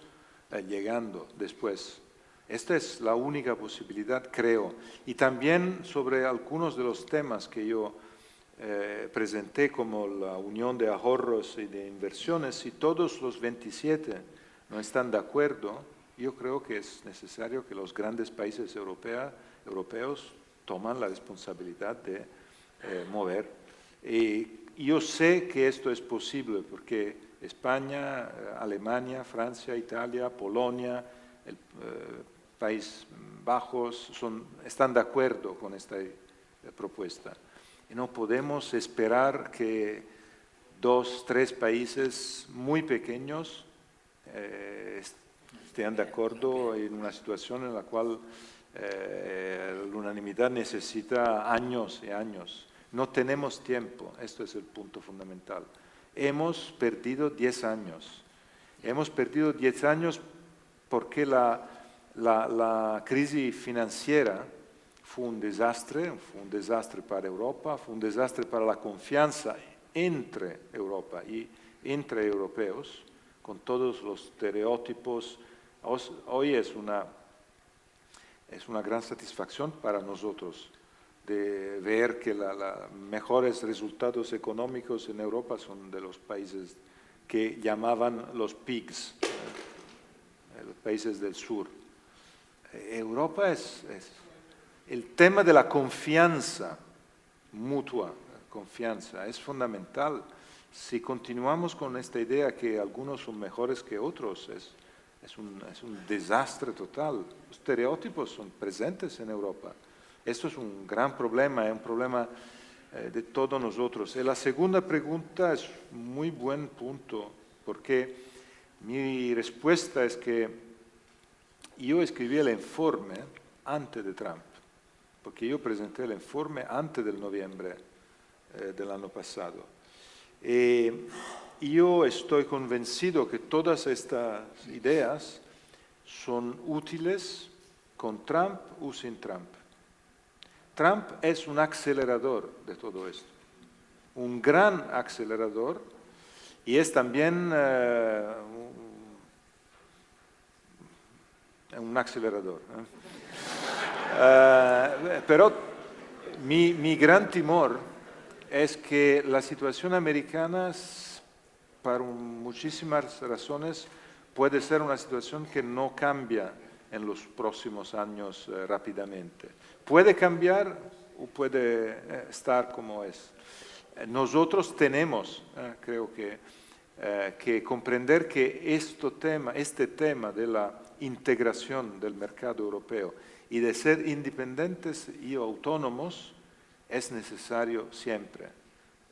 llegando después. Esta es la única posibilidad, creo. Y también sobre algunos de los temas que yo presenté, como la unión de ahorros y de inversiones, si todos los 27 no están de acuerdo, yo creo que es necesario que los grandes países europeos tomen la responsabilidad de mover. Y yo sé que esto es posible porque España, Alemania, Francia, Italia, Polonia, el Países Bajos están de acuerdo con esta propuesta. Y no podemos esperar que 2, 3 países muy pequeños estén de acuerdo en una situación en la cual la unanimidad necesita años y años. No tenemos tiempo, esto es el punto fundamental. Hemos perdido 10 años. Hemos perdido 10 años porque la crisis financiera fue un desastre para Europa, fue un desastre para la confianza entre Europa y entre europeos, con todos los estereotipos. Hoy es una gran satisfacción para nosotros de ver que los mejores resultados económicos en Europa son de los países que llamaban los PIGS, los países del sur. Europa es el tema de la confianza mutua, confianza, es fundamental. Si continuamos con esta idea que algunos son mejores que otros, es un desastre total. Los estereotipos son presentes en Europa. Esto es un gran problema, es un problema de todos nosotros. Y la segunda pregunta es un muy buen punto, porque mi respuesta es que yo escribí el informe antes de Trump, porque yo presenté el informe antes del noviembre del año pasado. Yo estoy convencido que todas estas ideas son útiles con Trump o sin Trump. Trump es un acelerador de todo esto, un gran acelerador, y es también un acelerador. Pero mi gran temor es que la situación americana, por muchísimas razones, puede ser una situación que no cambia en los próximos años rápidamente. Puede cambiar o puede estar como es. Nosotros tenemos, creo que comprender que este tema de la integración del mercado europeo y de ser independientes y autónomos es necesario siempre.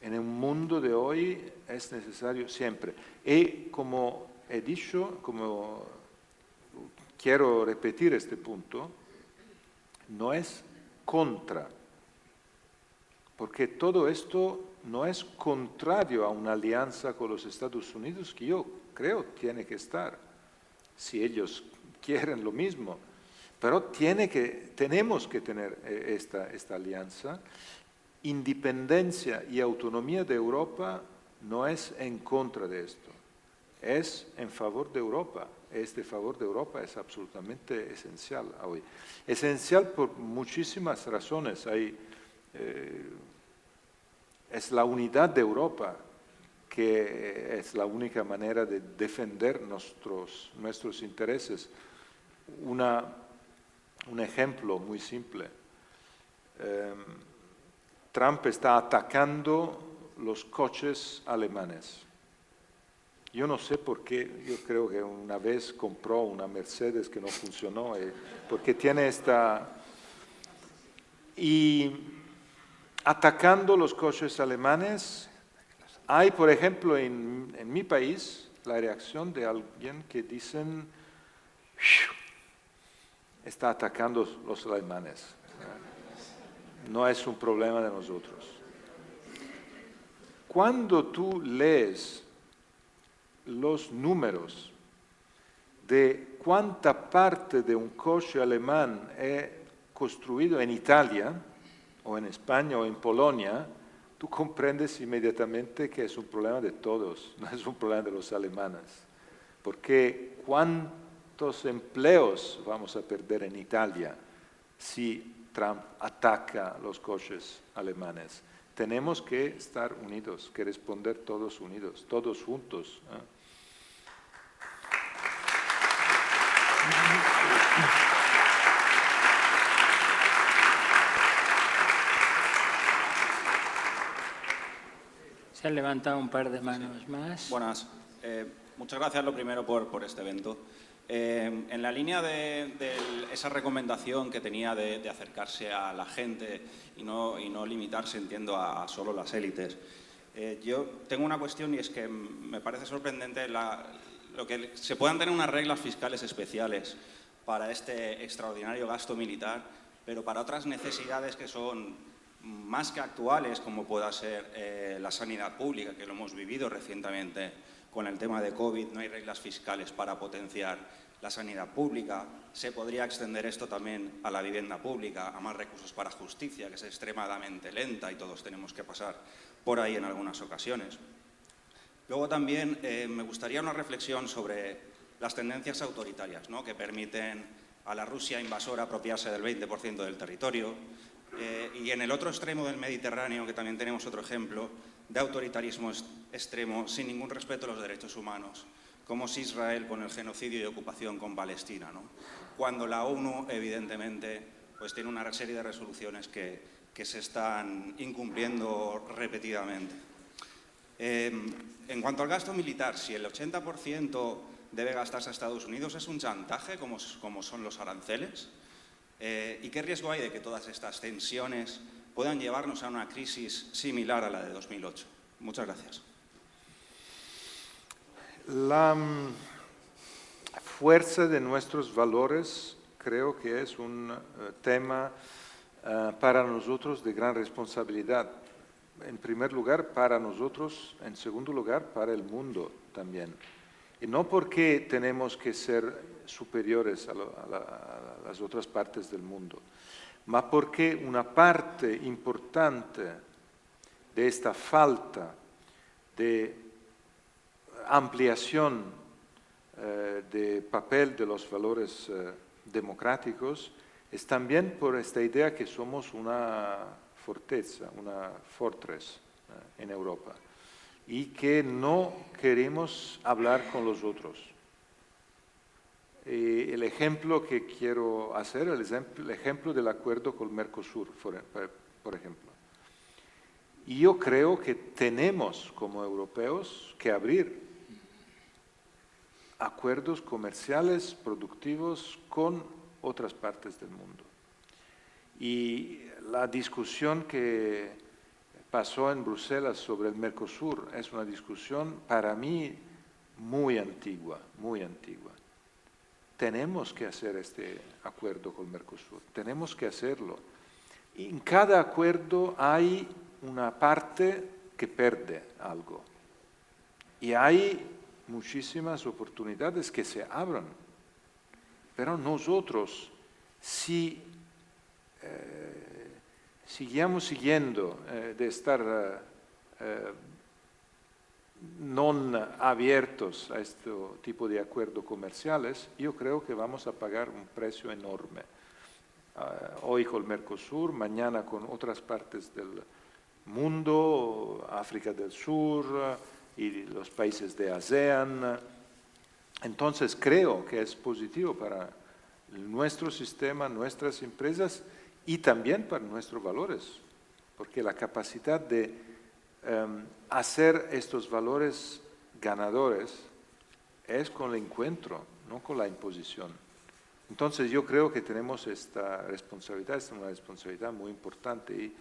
En el mundo de hoy es necesario siempre. Y como he dicho, como quiero repetir este punto, no es contra, porque todo esto no es contrario a una alianza con los Estados Unidos, que yo creo tiene que estar, si ellos quieren lo mismo, pero tenemos que tener esta alianza. Independencia y autonomía de Europa no es en contra de esto, es en favor de Europa. Este favor de Europa es absolutamente esencial hoy. Esencial por muchísimas razones. Es la unidad de Europa que es la única manera de defender nuestros intereses. Un ejemplo muy simple. Trump está atacando los coches alemanes. Yo no sé por qué, yo creo que una vez compró una Mercedes que no funcionó, porque tiene esta... Y atacando los coches alemanes, hay, por ejemplo, en mi país, la reacción de alguien que dicen, está atacando los alemanes. No es un problema de nosotros. Cuando tú lees los números de cuánta parte de un coche alemán es construido en Italia, o en España, o en Polonia, tú comprendes inmediatamente que es un problema de todos, no es un problema de los alemanes. Porque ¿cuántos empleos vamos a perder en Italia si Trump ataca los coches alemanes? Tenemos que estar unidos, que responder todos unidos, todos juntos. Se han levantado un par de manos más. Buenas. Muchas gracias, lo primero, por este evento. En la línea de esa recomendación que tenía de acercarse a la gente y no limitarse, entiendo, a solo las élites, yo tengo una cuestión, y es que me parece sorprendente lo que se puedan tener unas reglas fiscales especiales para este extraordinario gasto militar, pero para otras necesidades que son más que actuales, como pueda ser la sanidad pública, que lo hemos vivido recientemente con el tema de COVID, no hay reglas fiscales para potenciar la sanidad pública. Se podría extender esto también a la vivienda pública, a más recursos para justicia, que es extremadamente lenta y todos tenemos que pasar por ahí en algunas ocasiones. Luego también me gustaría una reflexión sobre las tendencias autoritarias, ¿no?, que permiten a la Rusia invasora apropiarse del 20% del territorio. Y en el otro extremo del Mediterráneo, que también tenemos otro ejemplo de autoritarismo extremo, sin ningún respeto a los derechos humanos, como es Israel con el genocidio y ocupación con Palestina, ¿no? Cuando la ONU, evidentemente, pues tiene una serie de resoluciones que se están incumpliendo repetidamente. En cuanto al gasto militar, si el 80% debe gastarse a Estados Unidos, ¿es un chantaje como son los aranceles? ¿Y qué riesgo hay de que todas estas tensiones puedan llevarnos a una crisis similar a la de 2008? Muchas gracias. La fuerza de nuestros valores creo que es un tema para nosotros de gran responsabilidad. En primer lugar, para nosotros; en segundo lugar, para el mundo también. Y no porque tenemos que ser superiores a las otras partes del mundo, ma porque una parte importante de esta falta de ampliación de papel de los valores democráticos es también por esta idea que somos una fortaleza, una fortress en Europa, y que no queremos hablar con los otros. El ejemplo que quiero hacer es el ejemplo del acuerdo con el Mercosur, por ejemplo. Y yo creo que tenemos como europeos que abrir acuerdos comerciales productivos con otras partes del mundo. Y la discusión que pasó en Bruselas sobre el Mercosur es una discusión para mí muy antigua, muy antigua. Tenemos que hacer este acuerdo con el Mercosur, tenemos que hacerlo. Y en cada acuerdo hay una parte que pierde algo. Y hay muchísimas oportunidades que se abren. Pero nosotros, si seguimos siguiendo de estar no abiertos a este tipo de acuerdos comerciales, yo creo que vamos a pagar un precio enorme. Hoy con el Mercosur, mañana con otras partes del mundo, África del Sur, y los países de ASEAN. Entonces creo que es positivo para nuestro sistema, nuestras empresas y también para nuestros valores, porque la capacidad de hacer estos valores ganadores es con el encuentro, no con la imposición. Entonces yo creo que tenemos esta responsabilidad, es una responsabilidad muy importante. Y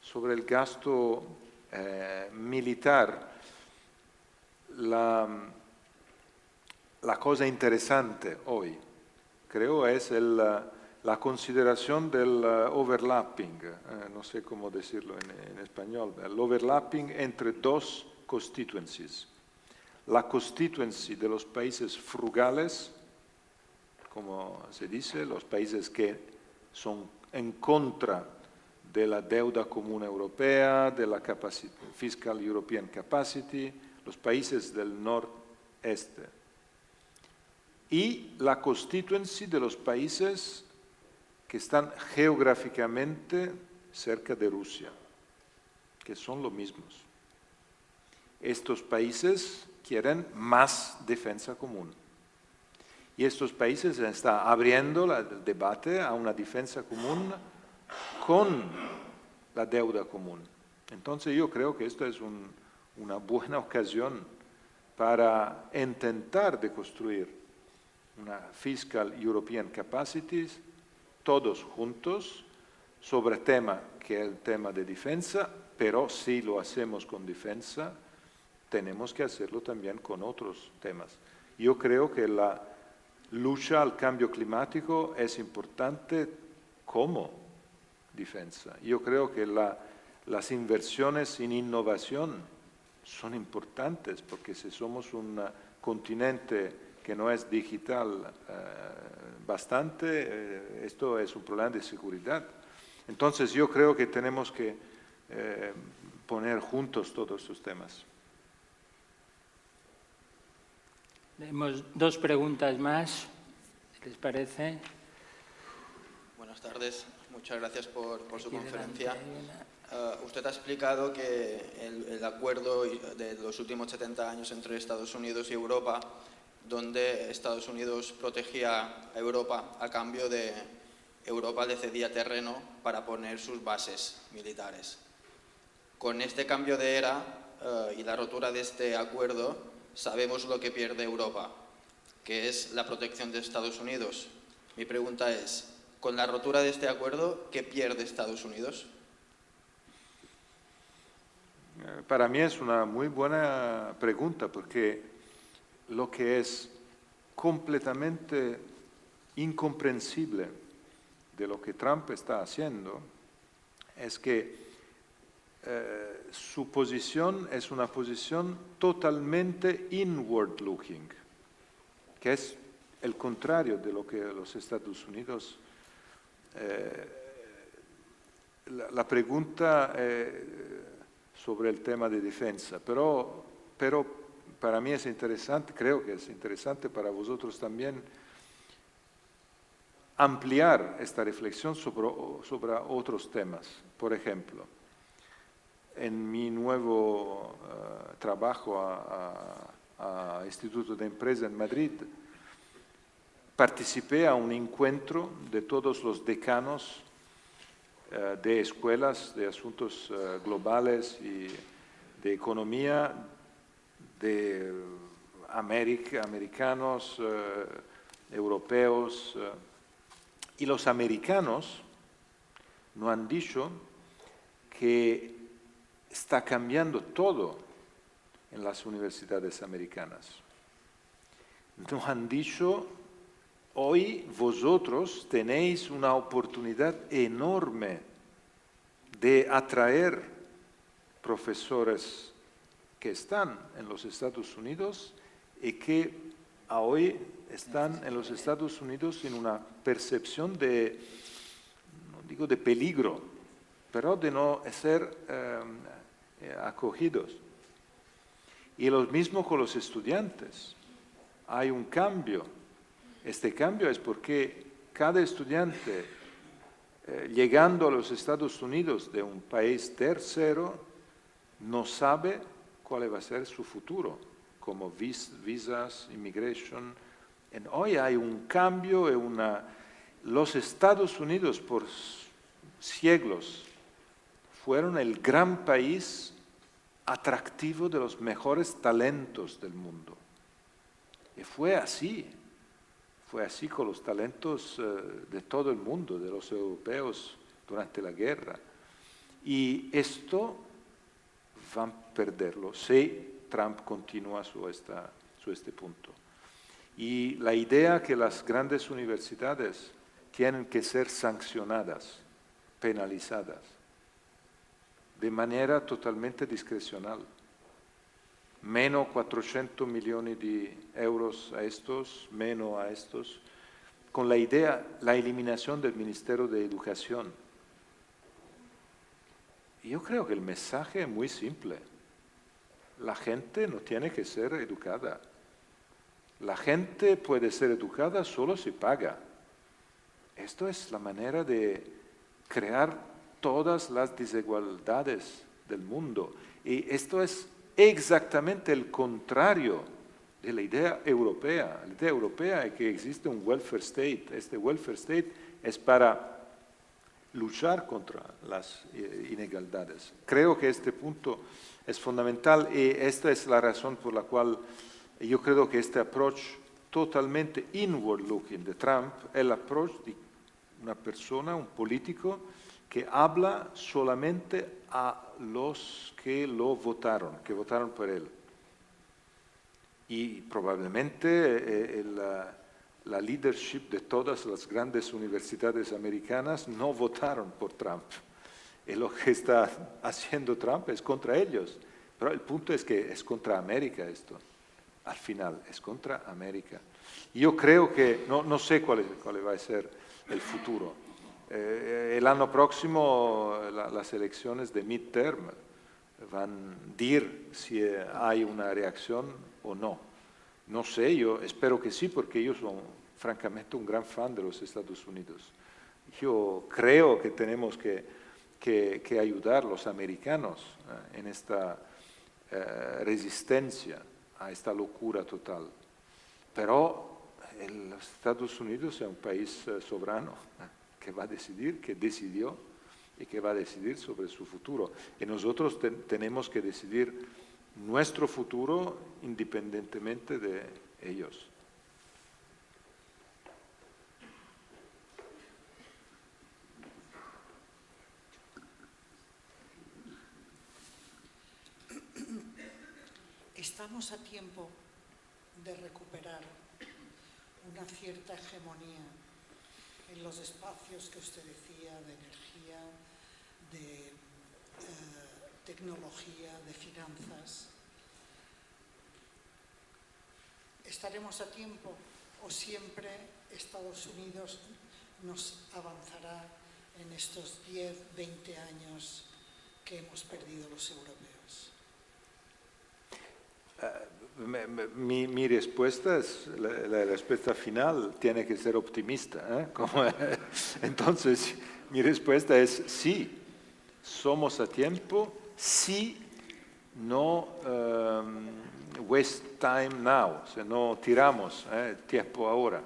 sobre el gasto militar, la cosa interesante hoy, creo, es la consideración del overlapping, no sé cómo decirlo en español, el overlapping entre dos constituencies. La constituency de los países frugales, como se dice, los países que son en contra de la deuda común europea, de la Fiscal European Capacity, los países del noreste. Y la constituency de los países que están geográficamente cerca de Rusia, que son los mismos. Estos países quieren más defensa común. Y estos países están abriendo el debate a una defensa común con la deuda común. Entonces yo creo que esto es una buena ocasión para intentar de construir una Fiscal European Capacities, todos juntos, sobre tema que es el tema de defensa, pero si lo hacemos con defensa, tenemos que hacerlo también con otros temas. Yo creo que la lucha al cambio climático es importante como defensa. Yo creo que las inversiones en innovación son importantes, porque si somos un continente que no es digital bastante, esto es un problema de seguridad. Entonces yo creo que tenemos que poner juntos todos estos temas. Tenemos dos preguntas más, ¿les parece? Buenas tardes, muchas gracias por su conferencia. Usted ha explicado que el acuerdo de los últimos 70 años entre Estados Unidos y Europa, donde Estados Unidos protegía a Europa a cambio de Europa le cedía terreno para poner sus bases militares. Con este cambio de era y la rotura de este acuerdo, sabemos lo que pierde Europa, que es la protección de Estados Unidos. Mi pregunta es, con la rotura de este acuerdo, ¿qué pierde Estados Unidos? Para mí es una muy buena pregunta, porque lo que es completamente incomprensible de lo que Trump está haciendo es que su posición es una posición totalmente inward looking, que es el contrario de lo que los Estados Unidos... la pregunta sobre el tema de defensa, pero para mí es interesante, creo que es interesante para vosotros también, ampliar esta reflexión sobre otros temas. Por ejemplo, en mi nuevo trabajo a Instituto de Empresa en Madrid, participé a un encuentro de todos los decanos de escuelas de asuntos globales y de economía de americanos, europeos, y los americanos nos han dicho que está cambiando todo en las universidades americanas. Nos han dicho, hoy vosotros tenéis una oportunidad enorme de atraer profesores que están en los Estados Unidos y que hoy están en los Estados Unidos en una percepción de, no digo de peligro, pero de no ser acogidos. Y lo mismo con los estudiantes. Hay un cambio. Este cambio es porque cada estudiante llegando a los Estados Unidos de un país tercero no sabe cuál va a ser su futuro, como visas, immigration. Hoy hay un cambio, los Estados Unidos por siglos fueron el gran país atractivo de los mejores talentos del mundo. Y fue así con los talentos de todo el mundo, de los europeos durante la guerra. Y esto van a perderlo si Trump continúa su este punto. Y la idea que las grandes universidades tienen que ser sancionadas, penalizadas, de manera totalmente discrecional. Menos 400 millones de euros a estos, menos a estos, con la idea, la eliminación del Ministerio de Educación. Yo creo que el mensaje es muy simple. La gente no tiene que ser educada. La gente puede ser educada solo si paga. Esto es la manera de crear todas las desigualdades del mundo. Y esto es exactamente el contrario de la idea europea. La idea europea es que existe un welfare state. Este welfare state es para luchar contra las inegaldades. Creo que este punto es fundamental y esta es la razón por la cual yo creo que este approach totalmente inward-looking de Trump es el approach de una persona, un político, que habla solamente a los que lo votaron, que votaron por él. Y probablemente la leadership de todas las grandes universidades americanas no votaron por Trump. Y lo que está haciendo Trump es contra ellos. Pero el punto es que es contra América esto. Al final, es contra América. Yo creo que, no sé cuál va a ser el futuro. El año próximo las elecciones de midterm van a decir si hay una reacción o no. No sé, yo espero que sí, porque yo soy francamente un gran fan de los Estados Unidos. Yo creo que tenemos que ayudar a los americanos en esta resistencia a esta locura total. Pero los Estados Unidos es un país soberano que va a decidir, que decidió y que va a decidir sobre su futuro. Y nosotros tenemos que decidir nuestro futuro independientemente de ellos. Estamos a tiempo de recuperar una cierta hegemonía en los espacios que usted decía, de energía, de tecnología, de finanzas. ¿Estaremos a tiempo o siempre Estados Unidos nos avanzará en estos 10, 20 años que hemos perdido los europeos? Mi respuesta es, la respuesta final tiene que ser optimista. Entonces, mi respuesta es sí, somos a tiempo, sí, no waste time now, o sea, no tiramos tiempo ahora.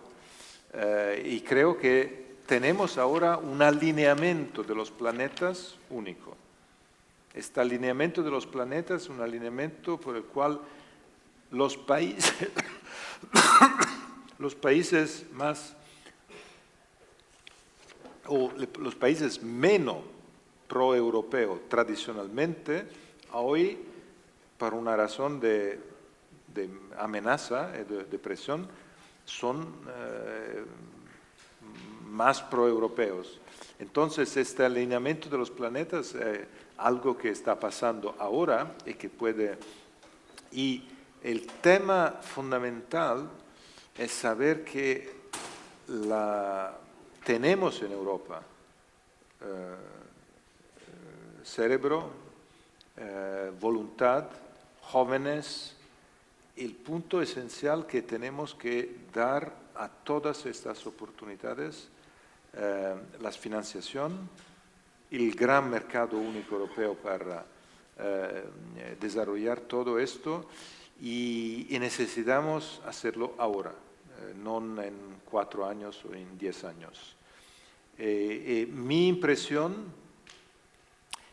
Y creo que tenemos ahora un alineamiento de los planetas único. Este alineamiento de los planetas es un alineamiento por el cual los países menos pro-europeos tradicionalmente, hoy, por una razón de amenaza, de presión, son más pro-europeos. Entonces, este alineamiento de los planetas es algo que está pasando ahora y que puede... Y el tema fundamental es saber que tenemos en Europa cerebro, voluntad, jóvenes. El punto esencial que tenemos que dar a todas estas oportunidades, la financiación, el gran mercado único europeo para desarrollar todo esto y necesitamos hacerlo ahora, no en 4 años o en 10 años. Mi impresión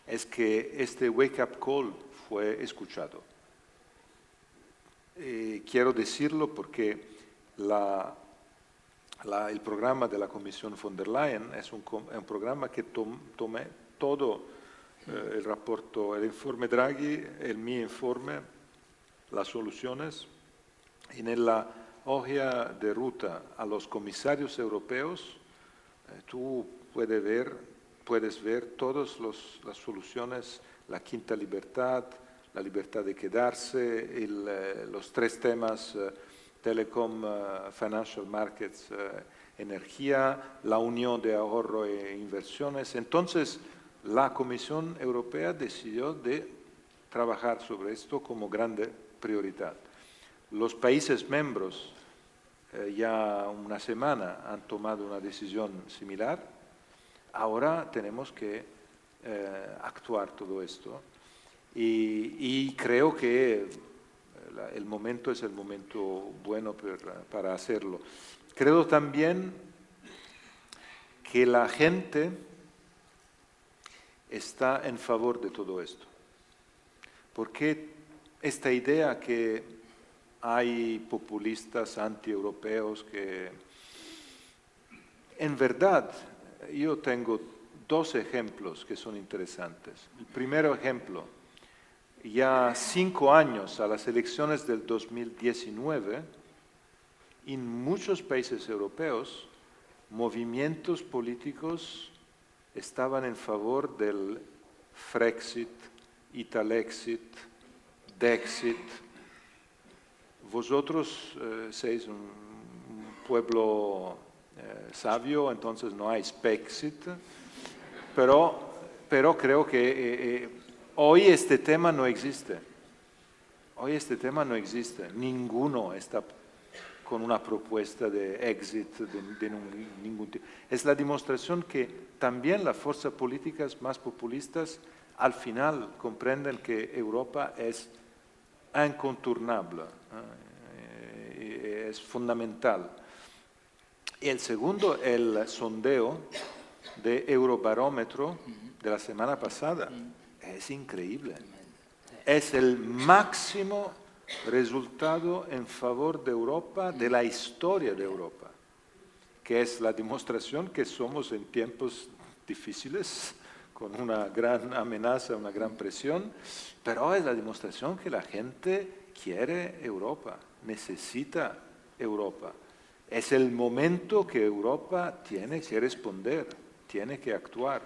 es que este wake-up call fue escuchado. Quiero decirlo porque el programa de la Comisión von der Leyen es un programa que tomé todo el informe Draghi, mi informe, las soluciones, y en la hoja de ruta a los comisarios europeos, tú puedes ver todas las soluciones, la quinta libertad, la libertad de quedarse, los 3 temas, telecom, financial markets, energía, la unión de ahorro e inversiones. Entonces, la Comisión Europea decidió de trabajar sobre esto como grande prioridad. Los países miembros ya una semana han tomado una decisión similar. Ahora tenemos que actuar todo esto y creo que el momento es el momento bueno para hacerlo. Creo también que la gente está en favor de todo esto, porque esta idea que hay populistas anti-europeos que, en verdad, yo tengo 2 ejemplos que son interesantes. El primer ejemplo, ya 5 años a las elecciones del 2019, en muchos países europeos, movimientos políticos estaban en favor del Frexit, Italexit, Dexit. Vosotros sois un pueblo sabio, entonces no hay Spexit, pero creo que hoy este tema no existe. Hoy este tema no existe. Ninguno está con una propuesta de exit de ningún tipo. Es la demostración que también las fuerzas políticas más populistas al final comprenden que Europa es incontornable, es fundamental. Y el segundo, el sondeo de Eurobarómetro de la semana pasada, es increíble. Es el máximo resultado en favor de Europa, de la historia de Europa, que es la demostración que somos en tiempos difíciles, con una gran amenaza, una gran presión, pero es la demostración que la gente quiere Europa, necesita Europa. Es el momento que Europa tiene que responder, tiene que actuar,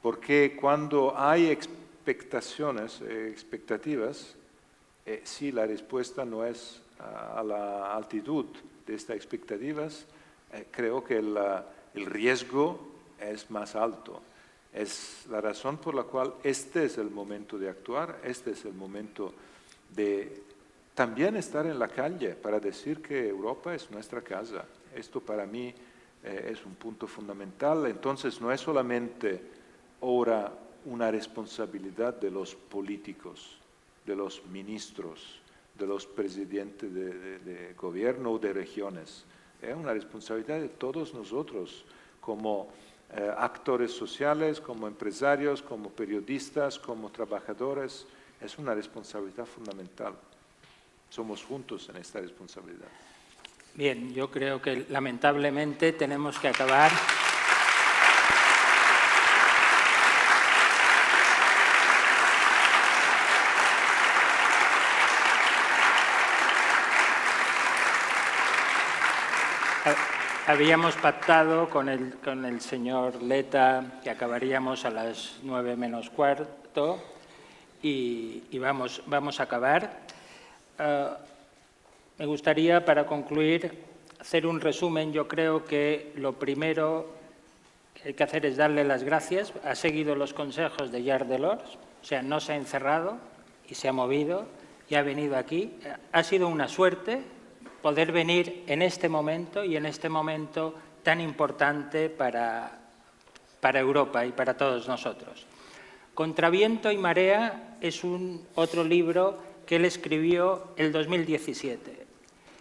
porque cuando hay expectativas, si la respuesta no es a la altitud de estas expectativas, creo que el riesgo es más alto. Es la razón por la cual este es el momento de actuar, este es el momento de también estar en la calle para decir que Europa es nuestra casa. Esto para mí es un punto fundamental. Entonces no es solamente ahora una responsabilidad de los políticos, de los ministros, de los presidentes de gobierno o de regiones. Es una responsabilidad de todos nosotros como actores sociales, como empresarios, como periodistas, como trabajadores. Es una responsabilidad fundamental. Somos juntos en esta responsabilidad. Bien, yo creo que lamentablemente tenemos que acabar. Habíamos pactado con el señor Letta que acabaríamos a las 9 menos cuarto y vamos a acabar. Me gustaría, para concluir, hacer un resumen. Yo creo que lo primero que hay que hacer es darle las gracias. Ha seguido los consejos de Jacques Delors, o sea, no se ha encerrado y se ha movido y ha venido aquí. Ha sido una suerte poder venir en este momento y en este momento tan importante para Europa y para todos nosotros. Contra viento y marea es otro libro que él escribió el 2017.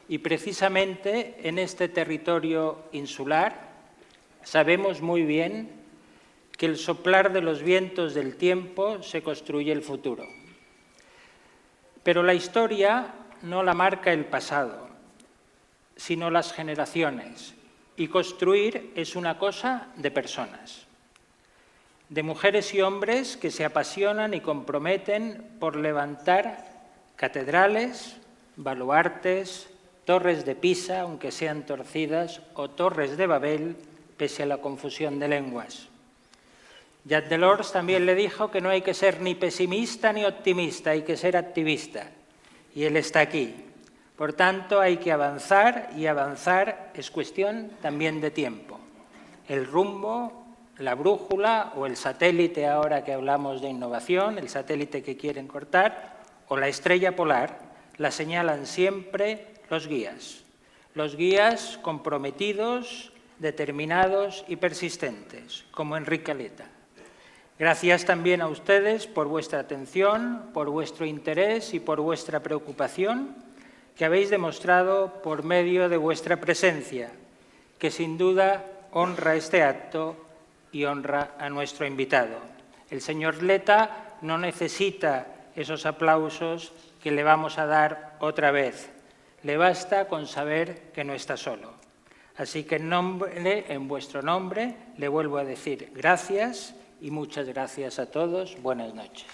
Y precisamente en este territorio insular sabemos muy bien que el soplar de los vientos del tiempo se construye el futuro. Pero la historia no la marca el pasado, sino las generaciones. Y construir es una cosa de personas, de mujeres y hombres que se apasionan y comprometen por levantar catedrales, baluartes, torres de Pisa, aunque sean torcidas, o torres de Babel, pese a la confusión de lenguas. Jacques Delors también le dijo que no hay que ser ni pesimista ni optimista, hay que ser activista. Y él está aquí. Por tanto, hay que avanzar, y avanzar es cuestión también de tiempo. El rumbo, la brújula o el satélite, ahora que hablamos de innovación, el satélite que quieren cortar, o la estrella polar, la señalan siempre los guías comprometidos, determinados y persistentes, como Enrique Leta. Gracias también a ustedes por vuestra atención, por vuestro interés y por vuestra preocupación que habéis demostrado por medio de vuestra presencia, que sin duda honra este acto y honra a nuestro invitado. El señor Leta no necesita esos aplausos que le vamos a dar otra vez. Le basta con saber que no está solo. Así que en vuestro nombre le vuelvo a decir gracias y muchas gracias a todos. Buenas noches.